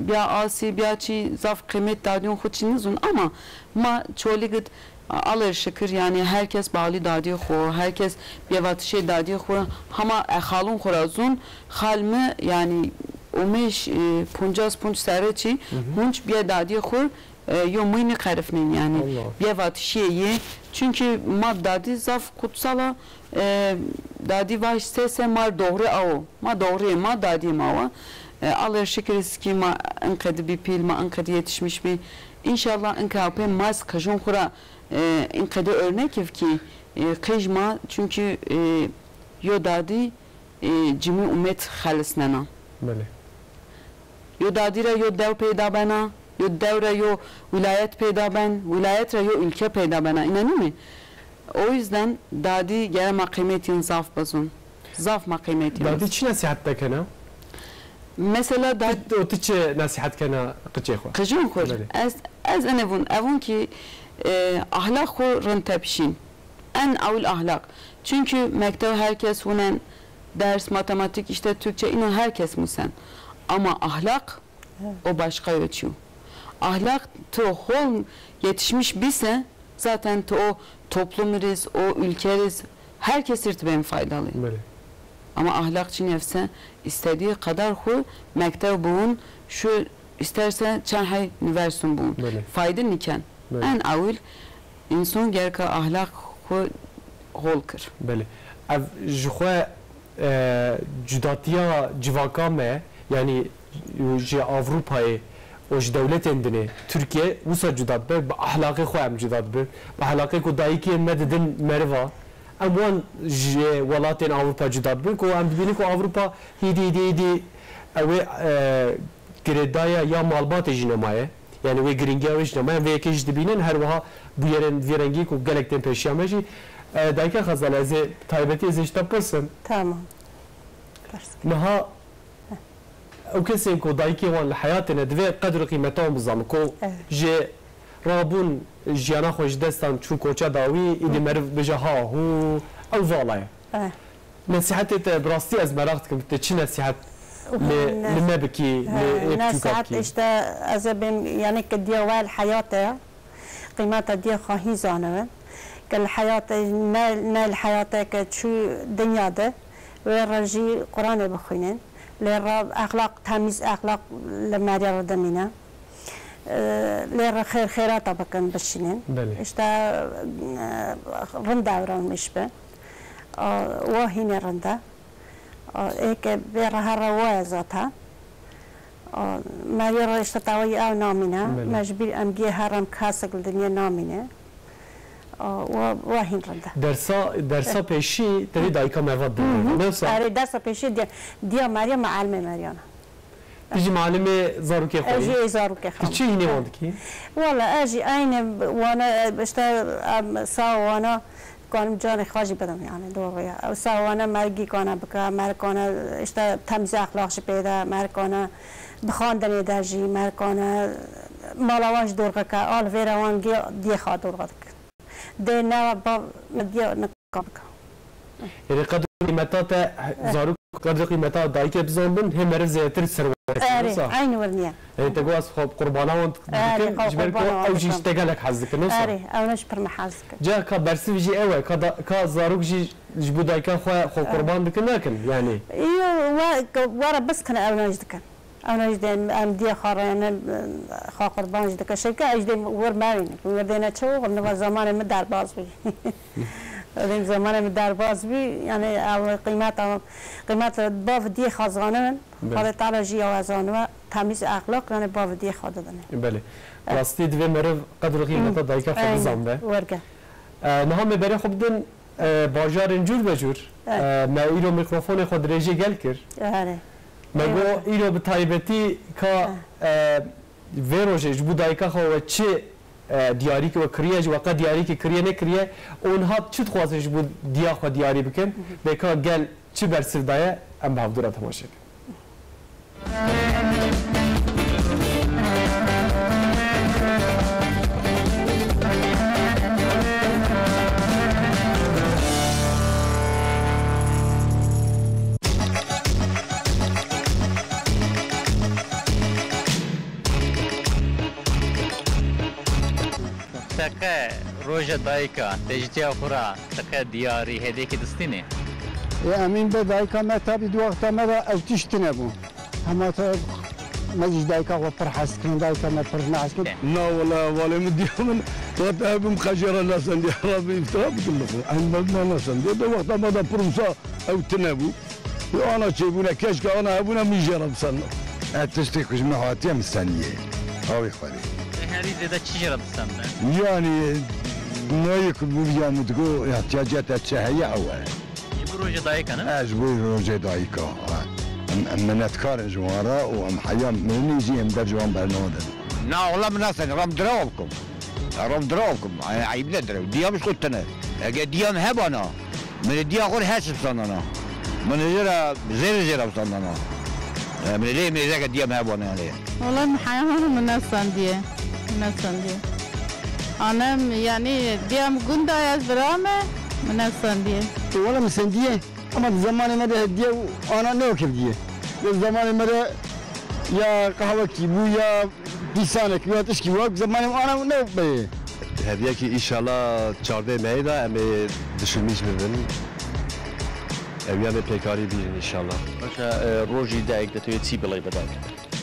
bir asi bir çi zaf kıymet dadyon khuçinizun ama ma çoligit alır şükür yani herkes bağlı dadiyo xo herkes bir vatışe dadiyo xo ama xalun xorazun xalmı yani umeş punjas punj sarıçı hunç bir dadiyo xo yomuyni qarifnin yani bir vatışe çünkü ma dadi zaf kutsala dadi vaş sese mar doğru ao ma doğru ma dadi ma alır şükür ki ma ankadi bir pil ma ankadi yetişmiş mi inşallah ankapı mas kajun xura این قدر örnek ki kıyma çünkü yodadi cimi ümmet xalisnana. Bale. Yodadira yo dev peyda bana, yo devre yo vilayet peyda ben, vilayetre yo ülke peyda bana. İnanıyor musun? O yüzden dadi gene makimetin zaf bazın. Zaf makimetin. Dadi çi nasihat bekena? Mesela dadi o çi nasihat kana qıçıxwa. Qıcın kur. Az evun ki ahlak xo rentepşin en avul ahlak çünkü mektep herkes hunen ders matematik işte Türkçe inan herkes musen ama ahlak o başka ölçü ahlak to hol yetişmiş bise zaten to o toplumuriz o ülkeriz herkes irtiben faydalı ama ahlakçı nefse istediği kadar xo mektep buğun şu isterse çanhay üniversitun buğun fayda niken en avul insan gerek ahlak hol kır. Bale. Ev jixwe cudatiya civaka me yani ji Avrupa'yı وش دولت عندنا تركيا وصل جداد به بأخلاق خوام جداد به بأخلاق كودايكي مددن مروا أموان ولاتين أوروبا جداد به كو أم بيني كو أوروبا هيدي أو كردايا يا مالبات جنماية يعني وي جرينجا ويش نماية وي كيش دبينن هر وها بيرن فيرنجي كو جالكتين بيشيامجي دايكا خزال از تایبتی ازش تپرسم تمام نها او کسی کو دایکی وان لحیاتنا دوی قدر قیمتان بزام کو جه رابون جیانا خوش دستان چو کوچا داوی ایدی مرف بجه ها هو او والای نصیحت براستی از مراقت کم چی نصیحت لما بکی نصیحت اشتا از بیم یعنی که دیوال حیاته قیمت دی خواهی زانوه كالحياة ما الحياة كشو دنيا ده ورجي قرآن بخوينين لرب أخلاق تميز أخلاق لما يرد منا لر خير خيرات بكن بشينين إشتا رندا وران مشبه وهين رندا إيك بيرها روازاتها ما يرى إشتاوي أو نامنا مجبر أمجي هرم كاسق الدنيا نامنا واهين رنده درسا پیشی تری دایکا مواد داره آره درسا پیشی دیا مریم معلم مریانا تيجي معلمه زاروكي خوي اجي زاروكي خوي تشي هني وندكي والله اجي اين وانا بشتغل ساعه وانا كان جاني خواجي بدم يعني دوري او ساعه وانا مرقي كان بك مركانا اشتا تميز اخلاقش پیدا مركانا بخاندني درجي مركانا مالاواش دورك آل ويروان دي خا دورك ده نه با مدیا نکابک. یعنی قدر قیمتات زاروک قدر قیمتات دایی که بزنن هم مرز زیادتر سروایت. آره این ورنیه. یعنی تقول از خب قربانان دکن جبر کو اوجیش تگالک حزک نوسا. آره اونش پر محزک. جا که برسی وجی اوه که زاروک جی جبو دایی که خو قربان دکن نکن یعنی. ایو وارا بس کنه اونش دکن. اونش دین ام دی خارانه خا قربان دکن شکه اجدیم ور ماوین ور دینا چو قرن زمان من در باز بی. این زمان من در باز بی یعنی قیمت باف دی خازانه حالا تعالی جی آوازانه و تمیز اخلاق یعنی باف دی خود دادنه. بله. راستی دوی مرد قدر قیمت دایی که خود زنده. ورگه. نه هم برای خوب دن باجار اینجور بجور. ما ایرو میکروفون خود رژی گل کرد. آره. مگو ایرو به تایبتی که ویروژش بودایی که خو چه دیاری که کریه جو وقت دیاری که کریه نکریه اونها چه خواسته بود دیا خو دیاری بکن بکا گل چه برسر دایه ام به دورت تماشا تکه روز دایکا تجدید خورا تکه دیاری هدیه که دستینه. امین به دایکا متابی دو وقت ما او تشت نبود. همه تا مجلس دایکا و پرحس کن دایکا ما پرناس کن. نه ولی مدیومن وقت ابم خجر الناس عندي حرابي افتراب كله. أنا ما الناس عندي دو وقت ما دا پروسا او تنبو. أنا شيبونا كشك أنا أبونا ميجرب سنة. تشتكي جماعتي مستنية. هاوي خالي. هری زده چی جرب سنده؟ يعني ما يكون بيوم تقول احتياجات الشهية أول. يبغى روج دايكا نه؟ أجبر روج دايكا. من أتكار جوارا وأم حيام من يجي من جوان برنامج. لا والله من أصلا رام دراوكم. عيب ندرو ديام مش قلت أنا. ديام هبنا. من الديام غير هاشم صننا. من زيرة صننا. من ليه من ذاك الديام هبنا عليه. والله محيانا من الصندية. من الصندية. أنا يعني ديام قندا يا زرامة من الصندية. والله من الصندية. أما الزمان ما ده الديا وأنا نوكل ديا. الزمان ما ده يا قهوة كيبو يا ديسانك يا تشكي وقت زمان أنا نوكل. هذه كي إن شاء الله تشارده معيدا أمي دشميش ببن. أبيان بيكاري بيجن إن شاء الله. باشه روزی دایک دتوی چی بلای بداک؟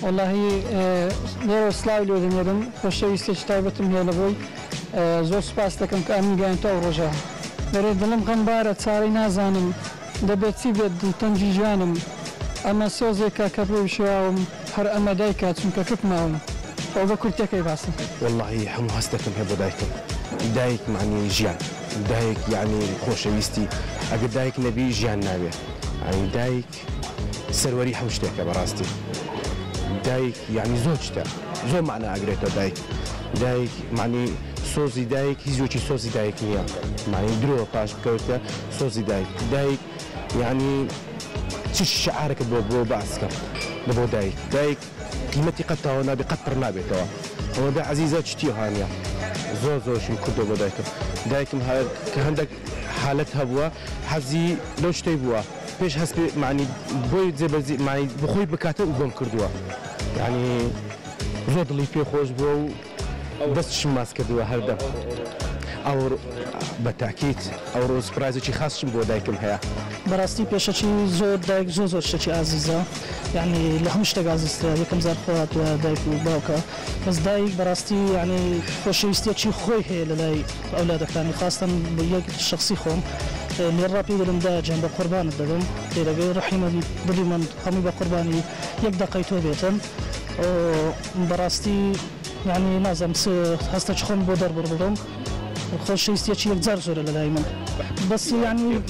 والله نيرو سلاوي لو دميرم خوشي استجتايبتم هي لبوي زو سپاس دكم كامن جان تو رجا بريد دلم غنبارة صاري نازانم دبيتي بيد تنجي جانم اما سوزي كاكبو شواوم هر اما دايكا چونك كتماوم أو كرتيا كي باسم والله هم هستكم هبو دايكم دايك معني جيان دايك يعني خوشويستي اگر دايك نبي جيان نابي يعني دايك سروري حوشتك براستي دايك يعني زوجته زو معنى اقريته دايك معني سوزي دايك هيزوكي سوزي دايك نيا معني درو باش بكوته سوزي دايك يعني تش شعارك بو باسكم بو دايك قيمتي قد هنا بقطر نابي توا هو دا عزيزة تشتي هانيا زو شو كدو بو دايكم كهندك حالتها بوا حزي لو شتي بوا بيش حسبي معني بوي زي معني بخوي بكاتب وبوم كردوا يعني زود اللي فيه خوش بو بس شماس كردوا هردا او بالتاكيد او سبرايز شي خاص بو دايكم هيا براستي بيشتي زود دايك زو شتي عزيزة يعني لهم شتي عزيزة يكم زار خوات ودايك وباوكا بس دايك براستي يعني خوش يستيتشي خوي هي للاي اولادك يعني خاصة بيك الشخصي خوم اللي الرابي دلم دا جنب قربان الدلم تيلا رحيم دليمن همي بقرباني يبدا قيتو بيتم براستي يعني لازم هستا تشخون بودر بربلهم خوش يستيتشي يكزار زور للاي من بس يعني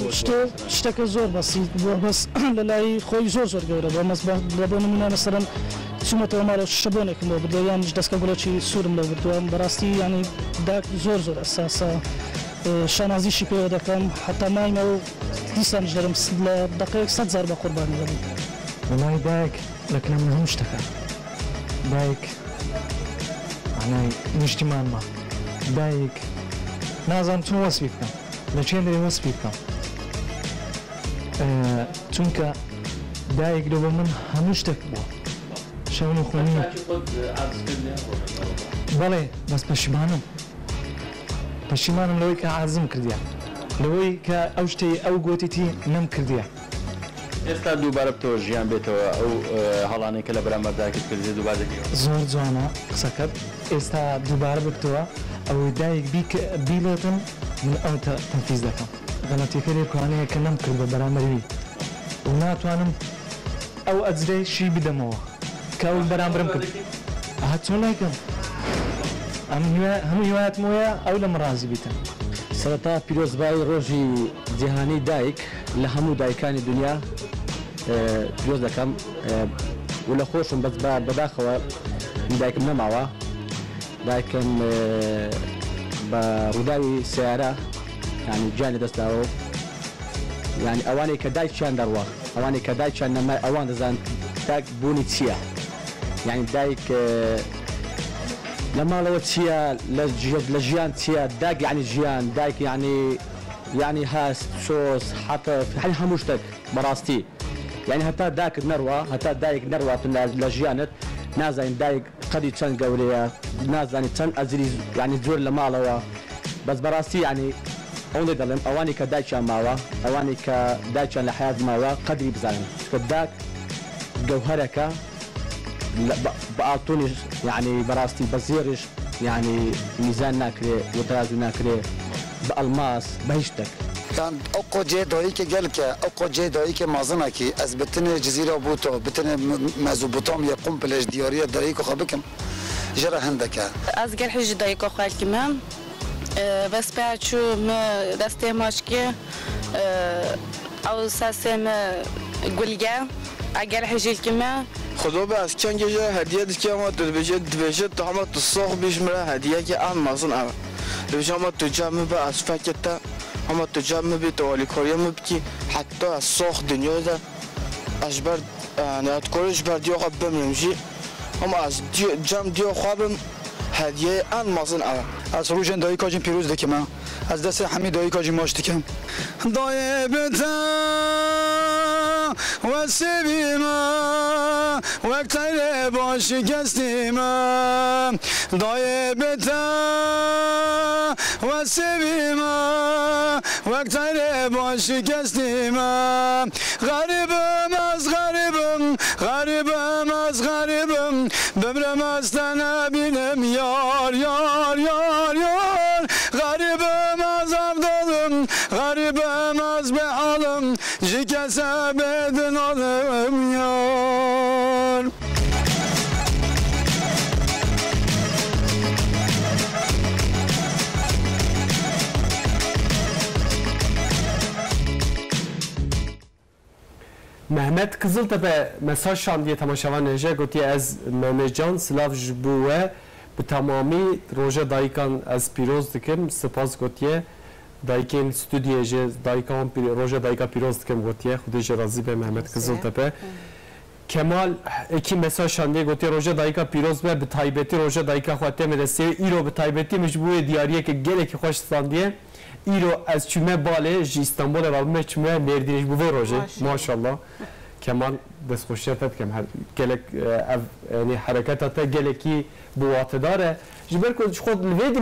شتك زور بس للاي خوي زور قوله بس لبون منا مثلا سمت مال شبونك مو بديان مش دسك بقول شيء سورم لو بدوام براستي يعني داك زور اساسا شانازي شي بيو دكم حتى ما يمو لسان جرم دقيق 100 ضربه قرباني غادي والله داك لكن ما همش تكا داك معناها اجتماع ما دايك نازم شو وصفيكم لشين دري وصفيكم چونکە دایک لەوە من هەموو شتێک بووە شەون و خۆنی بەڵێ بەس پەشیمانم لەوەی کە عازم کردیە لەوەی کە ئەو شتەی ئەو گوتیتی نەم کردیە ئێستا دووبارە بتەوە ژیان بێتەوە ئەو هەڵانەی کە لە بەرامبەرداکت کردی دووبارە دەکەیەوە زۆر جوانە قسەکەت ئێستا دووبارە بکتەوە ئەوەی دایک بیڵێتم من ئەو تەنفیز دەکەم غەڵەتیەکە لێ کوانەیە کە نەم کرد بە بەرامبەری و ناتوانم ئەو ئەجرەی شی بدەمەوە کە ئەو بەرامبرم کرد چۆن نایکەم هەموو هیوایەتم وەیە ئەو لە مڕازی بیتم سەرەتا پیرۆزبایی ڕۆژی جیهانی دایک لە هەموو دایکانی دنیا پیرۆز دەکەم و لە خۆشم بەس بەداخەوە دایکم نەماوە دایکم بە ڕووداوی سیارە یعنی گیانی دەستاوە یعنی ئەوانەی کە دایکیان دەڕوە ئەوانەی کە دایکیان نەمای ئەوان دەزان دایک بوونی چییە یعنی دایک لە ماڵەوە چییە لە ژیان چییە دایک یعنی ژیان دایک یعنی هەست سۆز حەتف یعنی هەموو شتێک بەڕاستی یعنی هەتا دایکت نەڕوە هەتا دایک نەڕواتن لە ژیانت نازانین دایک قەدی چەند گەورەیە نازانی چەند ئەجری یعنی جۆر لە ماڵەوە بەس بەڕاستی یعنی ئەوەی دەڵێم ئەوانی کە دایکیان ماوە ئەوانی کە دایکیان لە حیات ماوە قەدری بزانن کە دایک گەوهەرەکە بە ئاڵتۆنیش یعنی بەڕاستی بە زێڕش یعنی میزان ناکرێ و تەرازوو ناکرێ بە ئەڵماس بە هیچ شتێک كان أقو جي دايك قالك أقو جي دايك مازنكي أثبتني جزيرة بوتو بتني مازوبوتاميا قم بلاش ديارية دايك خبكم جرى هندك أزقر حج دايك خالك كمان بس بعد شو ما دستي ماشكي أو ساسم قلقة أجر حج كمان خدا به از چند جا هدیه دست که ما دبیجه تا همه تو ساخ بیش مره هدیه که آن مازن آمد دبیجه همه تو جمع به از فکتا همه تو جمع به توالی کاری هم بکی حتی از ساخ دنیا ده اجبر نیاد کارش بر دیا خواب بمیمشی همه از جمع دیا خوابم هدیه آن مازن آمد از روشن دایی کاجین پیروز دکم از دست همه دایی کاجین ماش دکم دایی بتا و سبیما وقتی باشی کستیما دایی بتا و سبیما وقتی باشی کستیما غریبم از غریبم غریبم از غریبم ببرم از تنه بینم یار یار یار یار غریبم از عبدالم غریبم از بحالم جی کسه بدن آدم یار Mehmet Kızıltepe mesaj şandiye tamaşavan neje gotiye ez Mehmetcan Slav jbuwe bu tamamı roja daykan ez piroz dikim spas gotiye dayken stüdye je daykan roja dayka piroz dikim gotiye xude razı be Mehmet Kızıltepe Kemal iki mesaj şandiye gotiye roja dayka piroz be bi taybeti roja dayka xwate medrese iro bi taybeti mecbuye diyariye ki gelek hoş sandiye iro az çüme bale ji İstanbul'a varme çüme merdiniş bu roje maşallah Kemal destxoşiyat etkem gelek yani harekatata geleki bu atedare jiber ko xod ve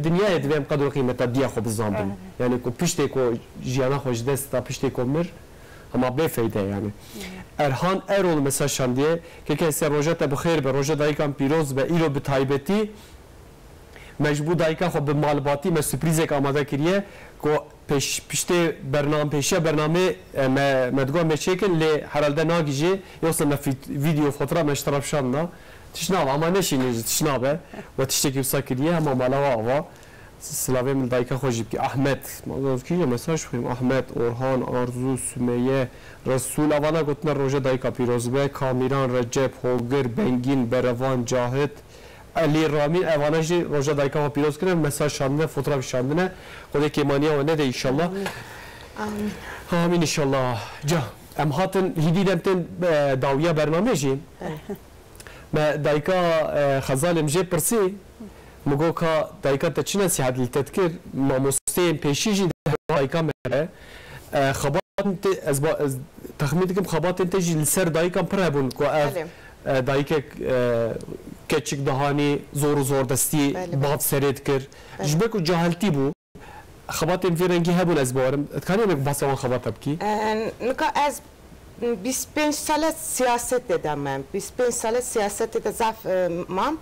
dünyaya ve kadro kıymeta diye xo bizandım yani ko pişte ko jiyana hoş desta pişte ko mir ama befeyde yani Erhan Erol mesaj şandiye ki se rojata bixir be roja daykan piroz be iro bi taybeti mecbur dayka xo bi malbati me sürprizek amade kiriye ko pişte bername medgo meçekin le herhalde nagici yoksa video fotoğraf meştarafşanla tişnav ama ne şeyiniz tişnav be ve tişteki sakiriye ama malava ava Slavem dayka xojib ki Ahmet mazavki mesaj koyayım Ahmet Orhan Arzu Sümeyye Resul avana gotna roja dayka pirozbe Kamiran Recep Hoger Bengin Berevan Cahit Ali Ramin evanajı roja dayka va piroz kine mesaj şandine fotoğraf şandine kode kemaniye ve ne de inşallah amin inşallah ca em hatın hidilemten dawiya bernameci me dayka xazalim je persi مگو که دایکا تچینه سیاد لتذکر ماموستین پیشیجی دایکا مره خبات از تخمین کم خبات انتجی لسر دایکا پره بون که دایک کچک دهانی زور دستی باد سرید کر جبه که جاهلتی بو خبات این فرنگی هبون از بارم اتکانی نک بس آن خبات هبکی نکا از 25 سال سیاست دیدم من 25 سال سیاست دیدم زف مام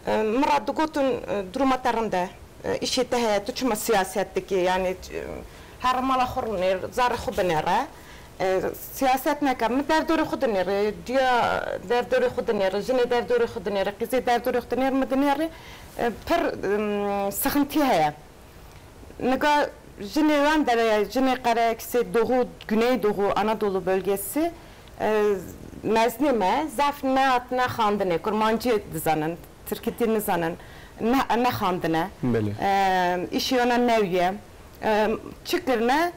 مراد گوتون درماترنده işi de hayatı çünkü siyasetteki yani her mala xorunir zar xubnere siyaset ne kam derdori xudnere diya derdori xudnere jine derdori xudnere qizi derdori xudnere mednere per sıkıntı haya nega jine vandere jine qarakse doğu güneydoğu Anadolu bölgesi meznime zafne atna xandine kurmancı dizanın Türkiye'nin zanın ne xandine işi ona nevye çıkırne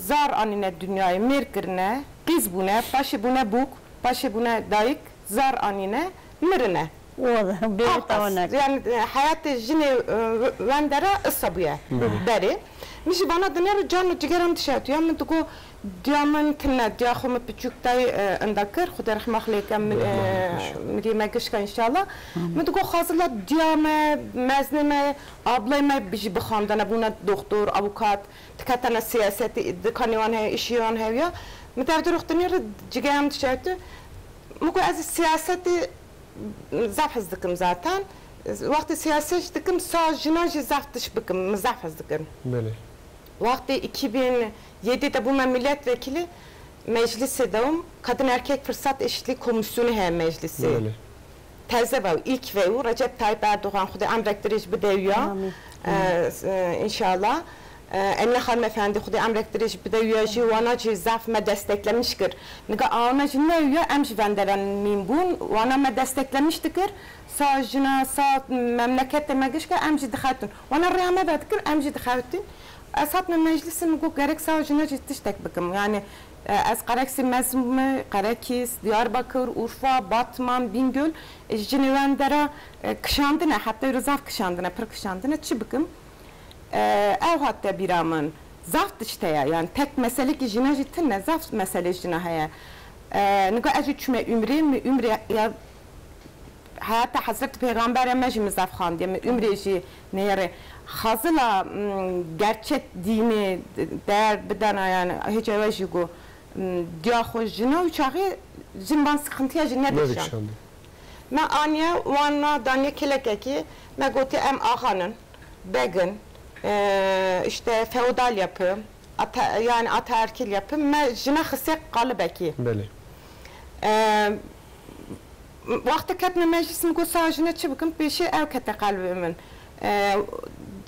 zar anine dünyayı merkirne kız buna başı buna buk başı buna dayık zar anine mirine yani hayatı jine vendere ısabuya beri mişi bana döner canlı cigeram dışarı ya mı dugu diamın tine diaxumu küçüktay endakır xuda rahmahlekam midime gışka inşallah mı dugu hazırla diame mezneme ablayma biji bixandana buna doktor avukat tkatana siyaseti dikaniwan he işiyan he ya mı tevdir uxtanir cigeram dışarı mı ko az siyaseti zafız dikim zaten vakti siyaset dikim sağ jinaji zaftış bikim zafız dikim vakti 2007'de bu milletvekili meclisi devam kadın erkek fırsat eşitliği komisyonu hem meclisi. Teze var ilk ve o Recep Tayyip Erdoğan xuda emrektiriş bideviya inşallah. Emine hanımefendi xuda emrektiriş bideviya jivana cizaf me desteklemiştir. Niga ana jinneviya emj venderen minbun wana me desteklemiştir. Sağ jina sağ memlekette megişke emj dixatun. Wana riyame bedkir emj dixatun. Asat من مجلس میگو گرک ساجنا جتش تک بکم yani az Karaksi Mezmi, Karakis, Diyarbakır, Urfa, Batman, Bingöl Jinivendera kışandına hatta Rızaf kışandına, pır kışandına çıbıkım ev hatta biramın zaft işte yani tek mesele ki jina jitin ne zaft mesele jina haya nigo acı çüme ümri ya hayatta Hazreti Peygamber emecimiz zafhan diye ümri ji neyre hazıla gerçek dini değer bedana yani hiç evecigo diyaxo jina uçağı jinban sıkıntıya jinne düşen. Ma anya wana danya kelekeki ma goti em ağanın begin işte feodal yapı yani ataerkil yapı ma jina xisek qalbeki. Beli. Vakti katna meclisim go sajina çıbıkım peşi ev kata qalbimin.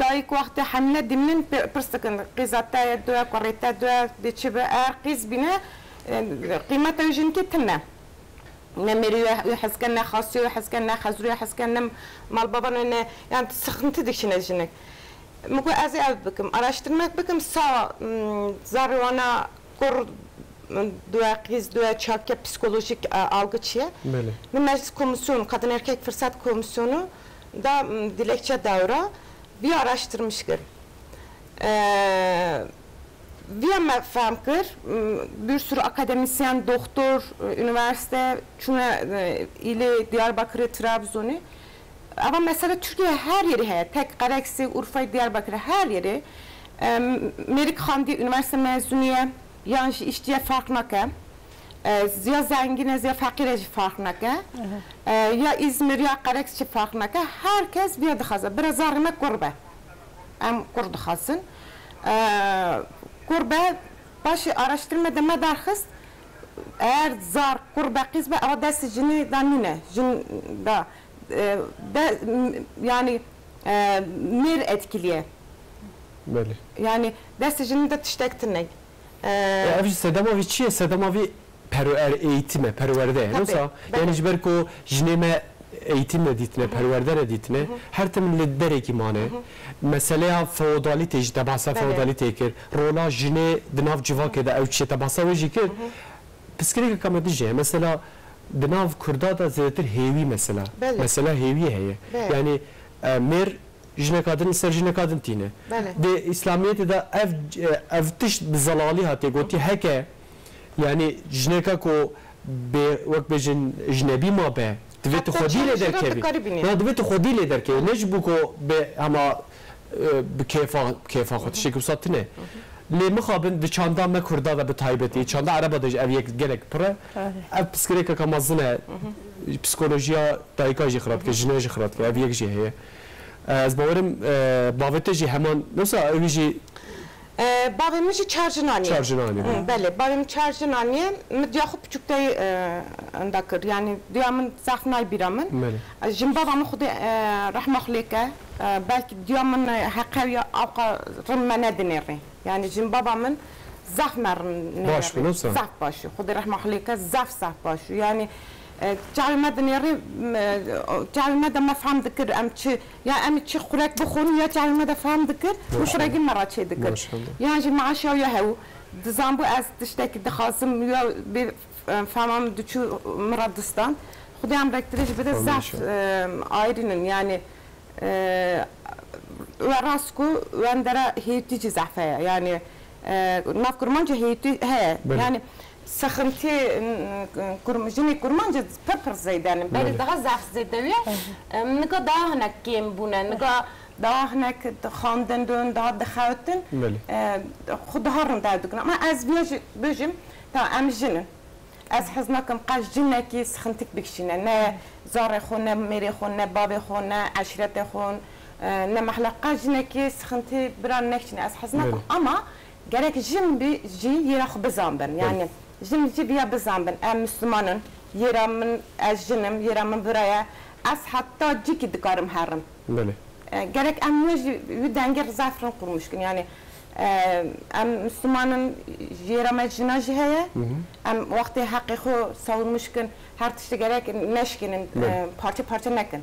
دایک وقت حمله دمن پرستکن قیزات دوه قریت دوه دیچه به ار قیز بینه قيمته يجين كتنا نمر يحسكن خاصي يحسكن خزر يحسكن مال بابا يعني سخنت ديشنا جنك مكو ازي بكم araştırmak بكم sağ zarwana kor dua kriz dua çarpıya psikolojik algıçıya meclis komisyonu kadın erkek fırsat komisyonu da dilekçe davra bir araştırmıştır. Bir fahmkır bir sürü akademisyen, doktor, üniversite, şuna ile Diyarbakır, Trabzon'u. Ama mesela Türkiye her yeri tek Karaksi, Urfa, Diyarbakır her yeri. Merik Hamdi üniversite mezuniye, yani işçiye farkına ki, ya zengine ya fakire farkına ki, ya İzmir ya Karaksi farkına ki, herkes bir adı hazır. Biraz zarına kurbe, kurdu hazın. Kurbe başı araştırma deme derhis eğer zar kurbe kız be ama ders cini danine cin da yani mir etkiliye. Böyle. Yani ders cini de tiştektirnek. Evci sedamavi çiye sedamavi eğitime perverde. Nasıl? Yani jiberko jineme eğitimle ditine, perverdere ditine, her temel derek imane. Mesela feodalite işte bahsa feodalite kir, rola jine dinav civak da evçete bahsa ve jikir. Psikolojik kamediye mesela dinav Kurda da zedir hevi mesela. Mesela hevi heye. Yani mer jine kadın ser jine kadın tine. De İslamiyet'te de ev tiş bizalali hati goti heke yani jine kako be vak bejin jnebi ma be دویت خودی لیدر کهی نه دویت خودی لیدر کهی نج بکو به اما کیفا خودشی که بسات نه لی مخابن د چاندا مکردا و به تایبتی چاندا عربا دج اویک گلک پره اف پسکری که کمازنه پسیکولوژیا دایکاجی خراب که جنوجی خراب که اویک جی هی از باورم باوته جی همان نسا اویجی Babamın çarjınaniye. Çarjınaniye. Bəli, babamın çarjınaniye. Müdyaxı küçükdə ndakır. Yani diyamın zafnay biramın. Bəli. Jim babamın xudu rahmahlika. Belki diyamın haqqaviya avqa rımmana dineri. Yani jim babamın zafmarın. Baş mı nasıl? Zaf başı. Xudu rahmahlika zaf başı. Yani جعل نيري جعل مدى ما فهم ذكر أمشي يا أمشي خلاك بخون يا جعل مدى فهم ذكر وش راجع مرة شيء ذكر يعني جماعة شو يهو دزامبو أز تشتكي دخاسم يا بفهمم دشو مرة دستان خدي عم ركتريش بدأ زعف عايرين يعني وراسكو واندرا هيتي زعفة يعني نافكر منجه هيتي هي يعني سخنتي جني كرمانجة بيبر زيدان بالي دغزاف زيدوية نقا داهنك كيم بونا نقا داهنك خاندن دون داد دخوتن خود هارن دادقنا ما از بيجم تا ام جنن از حزناكم قاش جنكي سخنتك بكشينا نا زاري خونا ميري خونا بابي خونا عشيرتي خون نا محلا قاش جنكي سخنتي بران نكشنا از حزناكم اما gerek jim bir yerax bizamben yani jimci bir bizamben em Müslümanın yeramın ajjinem yeramın buraya as hatta ciki dikarım harim. Böyle. Gerek em bir denger zafran kurmuşkin yani em Müslümanın yeramı jinaji heye em vakti hakkı savunmuşkin her tişte gerek neşkinin parça nekin.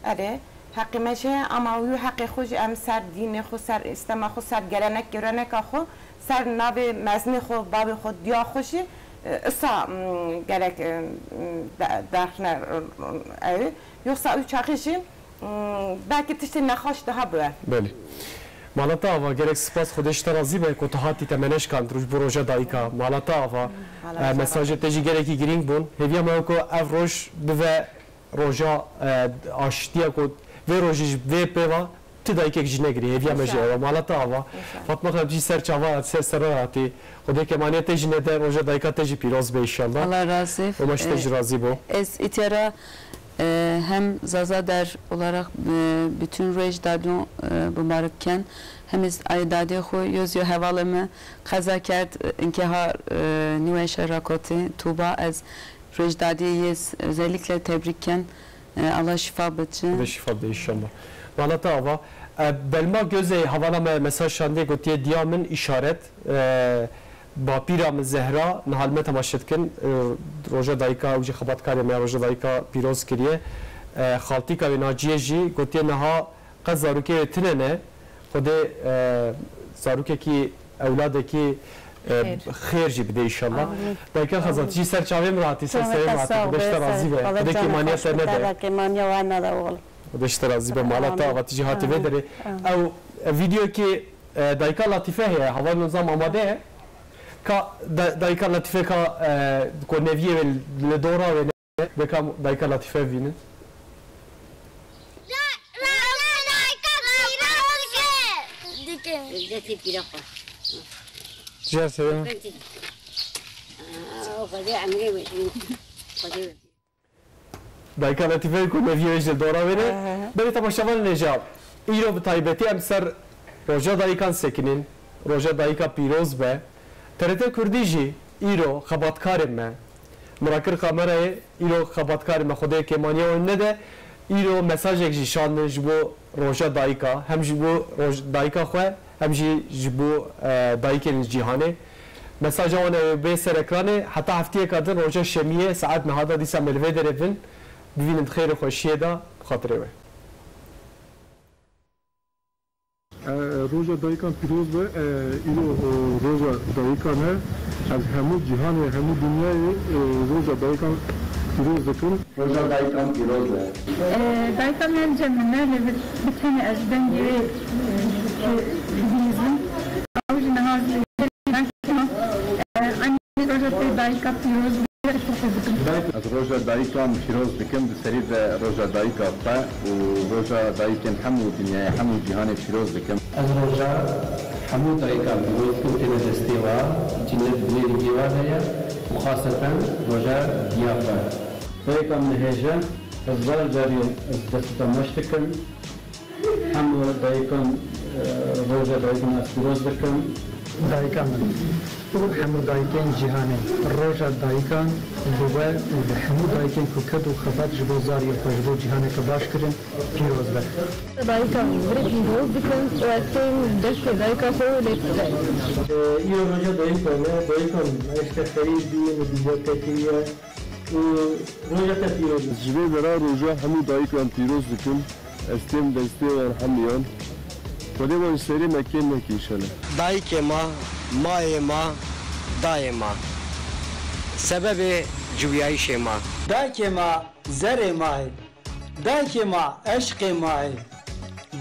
Ade hakkı meşe ama o hakkı hoş em ser dini hoş ser istema hoş ser gelenek görenek ahı ser navi mezni xo babi xo diya xoşi ısa gerek derhne yoksa üç akışı belki tişte nekhaş daha böyle. Böyle. Malata ava gerek spas xodeşta razı be kotahati temeneş kandruj proje daika malata ava mesajı teji gereki giring bun heviya meko ev roj bve roja aştiya ko ve rojij ve peva تدای که جنگ ری هیچ میشه و مالات آوا فاطمه خدی سر چاوا سر راتی خودی که مانیت جنگ در روزه دایکات جی پیروز به انشالله Allah razı و مشت راضی بو itera hem zazadar olarak bütün rejdadon mübarekken hem aydadi xo yoz havalımı qaza kert inkihar nüveşe rakoti tuba az rejdadiyiz özellikle tebrikken Allah şifa bıçı ve şifa de inşallah. Malata ava belma göze havala mesaj şande gotiye diyamın işaret باپیرا من زهرا نهال ما تماشت کن روژا دایکا و جی خبات کاری ما روژا دایکا پیروز کریه خالتی که ناجیه جی گوتی نها قد زاروکی تننه خود زاروکی کی اولاده کی خیر جی بده ایشالله دایکا خزانتی جی سر چاویم راحتی سر راحتی بدشت رازی به بده که مانیا سر نده که مانیا و نده اول بدشت رازی به مالا تا وقتی جی هاتی بدره او ویدیو که دایکا لطیفه هی هوا نظام آماده که دایکا لطیفه که نویه لدورا و بکم دایکا لطیفه بینه جالسة دایکا لطیفه کو نویش دورا وینه بری تماشاوان نجاب ایرو بتایبتی ام سر روژا دایکان سکنین روژا دایکا پیروز به ترته کردی جی ایرو خباتکار ما مراکر کامرا ایرو خباتکار ما خوده که مانیا و نده ایرو مساج یک جیشان جبو روژا دایکا هم جبو دایکا خواه هم جبو دایکن جیهانه مساج آن به سر اکرانه حتی هفته کردن روژا شمیه ساعت نهادا دیسا ملوه درفن ببینید خیر خوشیه دا خاطره وی روژا دایکان پیروز به اینو روژا دایکان از همه جهان همه دنیای روژا دایکان پیروز دکن روژا دایکان پیروز به دایکان من جمعه بتنی از بنگی بیزم اوج نهاز روژا دایکان پیروز از روژا دایکان پیروز بکن بسری به روژا دایکا و روژا دایکن همو دنیای همو جهان پیروز بکن از روژا همو دایکان پیروز کن دستیوا جنت بلیری گیوانه و خاصتا روژا دیافا دایکان نهجه از زار جارین از دستا مشتکن همو دایکان روژا دایکان از پیروز بکن دایکان همو دایکان جهانی روژا دایکان دوباره همو دایکان کوکد و خبات جبو زاری خوشبو جهانی که باش کرن پیروز بر دایکان بری پیروز بکن و اکتیم دست دایکان خو لیت ایو روژا دایکان اشت خریدی مدیجا تکیه و روژا پیروز جبه برای روژا همو دایکان پیروز بکن استیم دسته و همیان ولی ما سری مکین نکیشنه دایک ما مای ما دای ما سبب جویایش ما دایک ما زر مای دایک ما عشق مای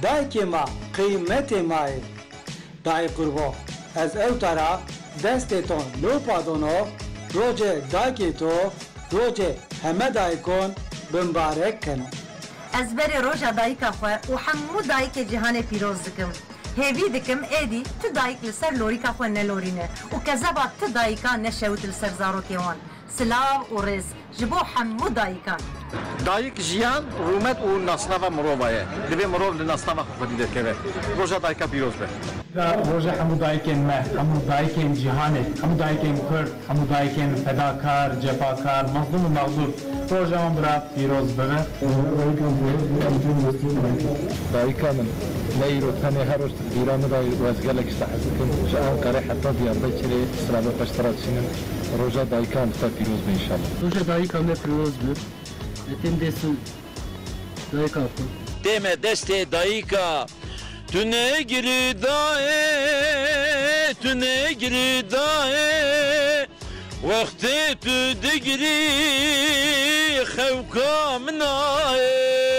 دایک ما قیمت مای دای قربا از او طرف دستتون لو پادونو روز دایک تو روز همه دایکون بمبارک کنو از بر روژا دایکا خواه و همو دایک جهان پیروز دکم هیوی دکم ایدی تو دایک لسر لوریکا خواه نلورینه و کذبا تو دایکا نشوت لسر زارو کیوان سلاو و رز جبو همو دایکان دایک جیان رومت و نصنف مروبایه دبی مروب لنصنف خودی دکره روژا دایکا پیروز به روژا همو دایکن ما همو دایکن جهانه همو دایکن کرد همو دایکن فداکار جفاکار مظلوم و مغلوب روژا هم برا پیروز بگه دایکان نیرو تنه هروش دیران را وزگلک استحزکن شان قره حتی دیار بچری سلامت اشتراک سینن روژا دایکان تا پیروز به انشالله روژا دایکان پیروز بود اتم دستون دایکا کن دم دست دایکا تو نگری دایه تو نگری دایه وقتی تو دگری خوکا منایه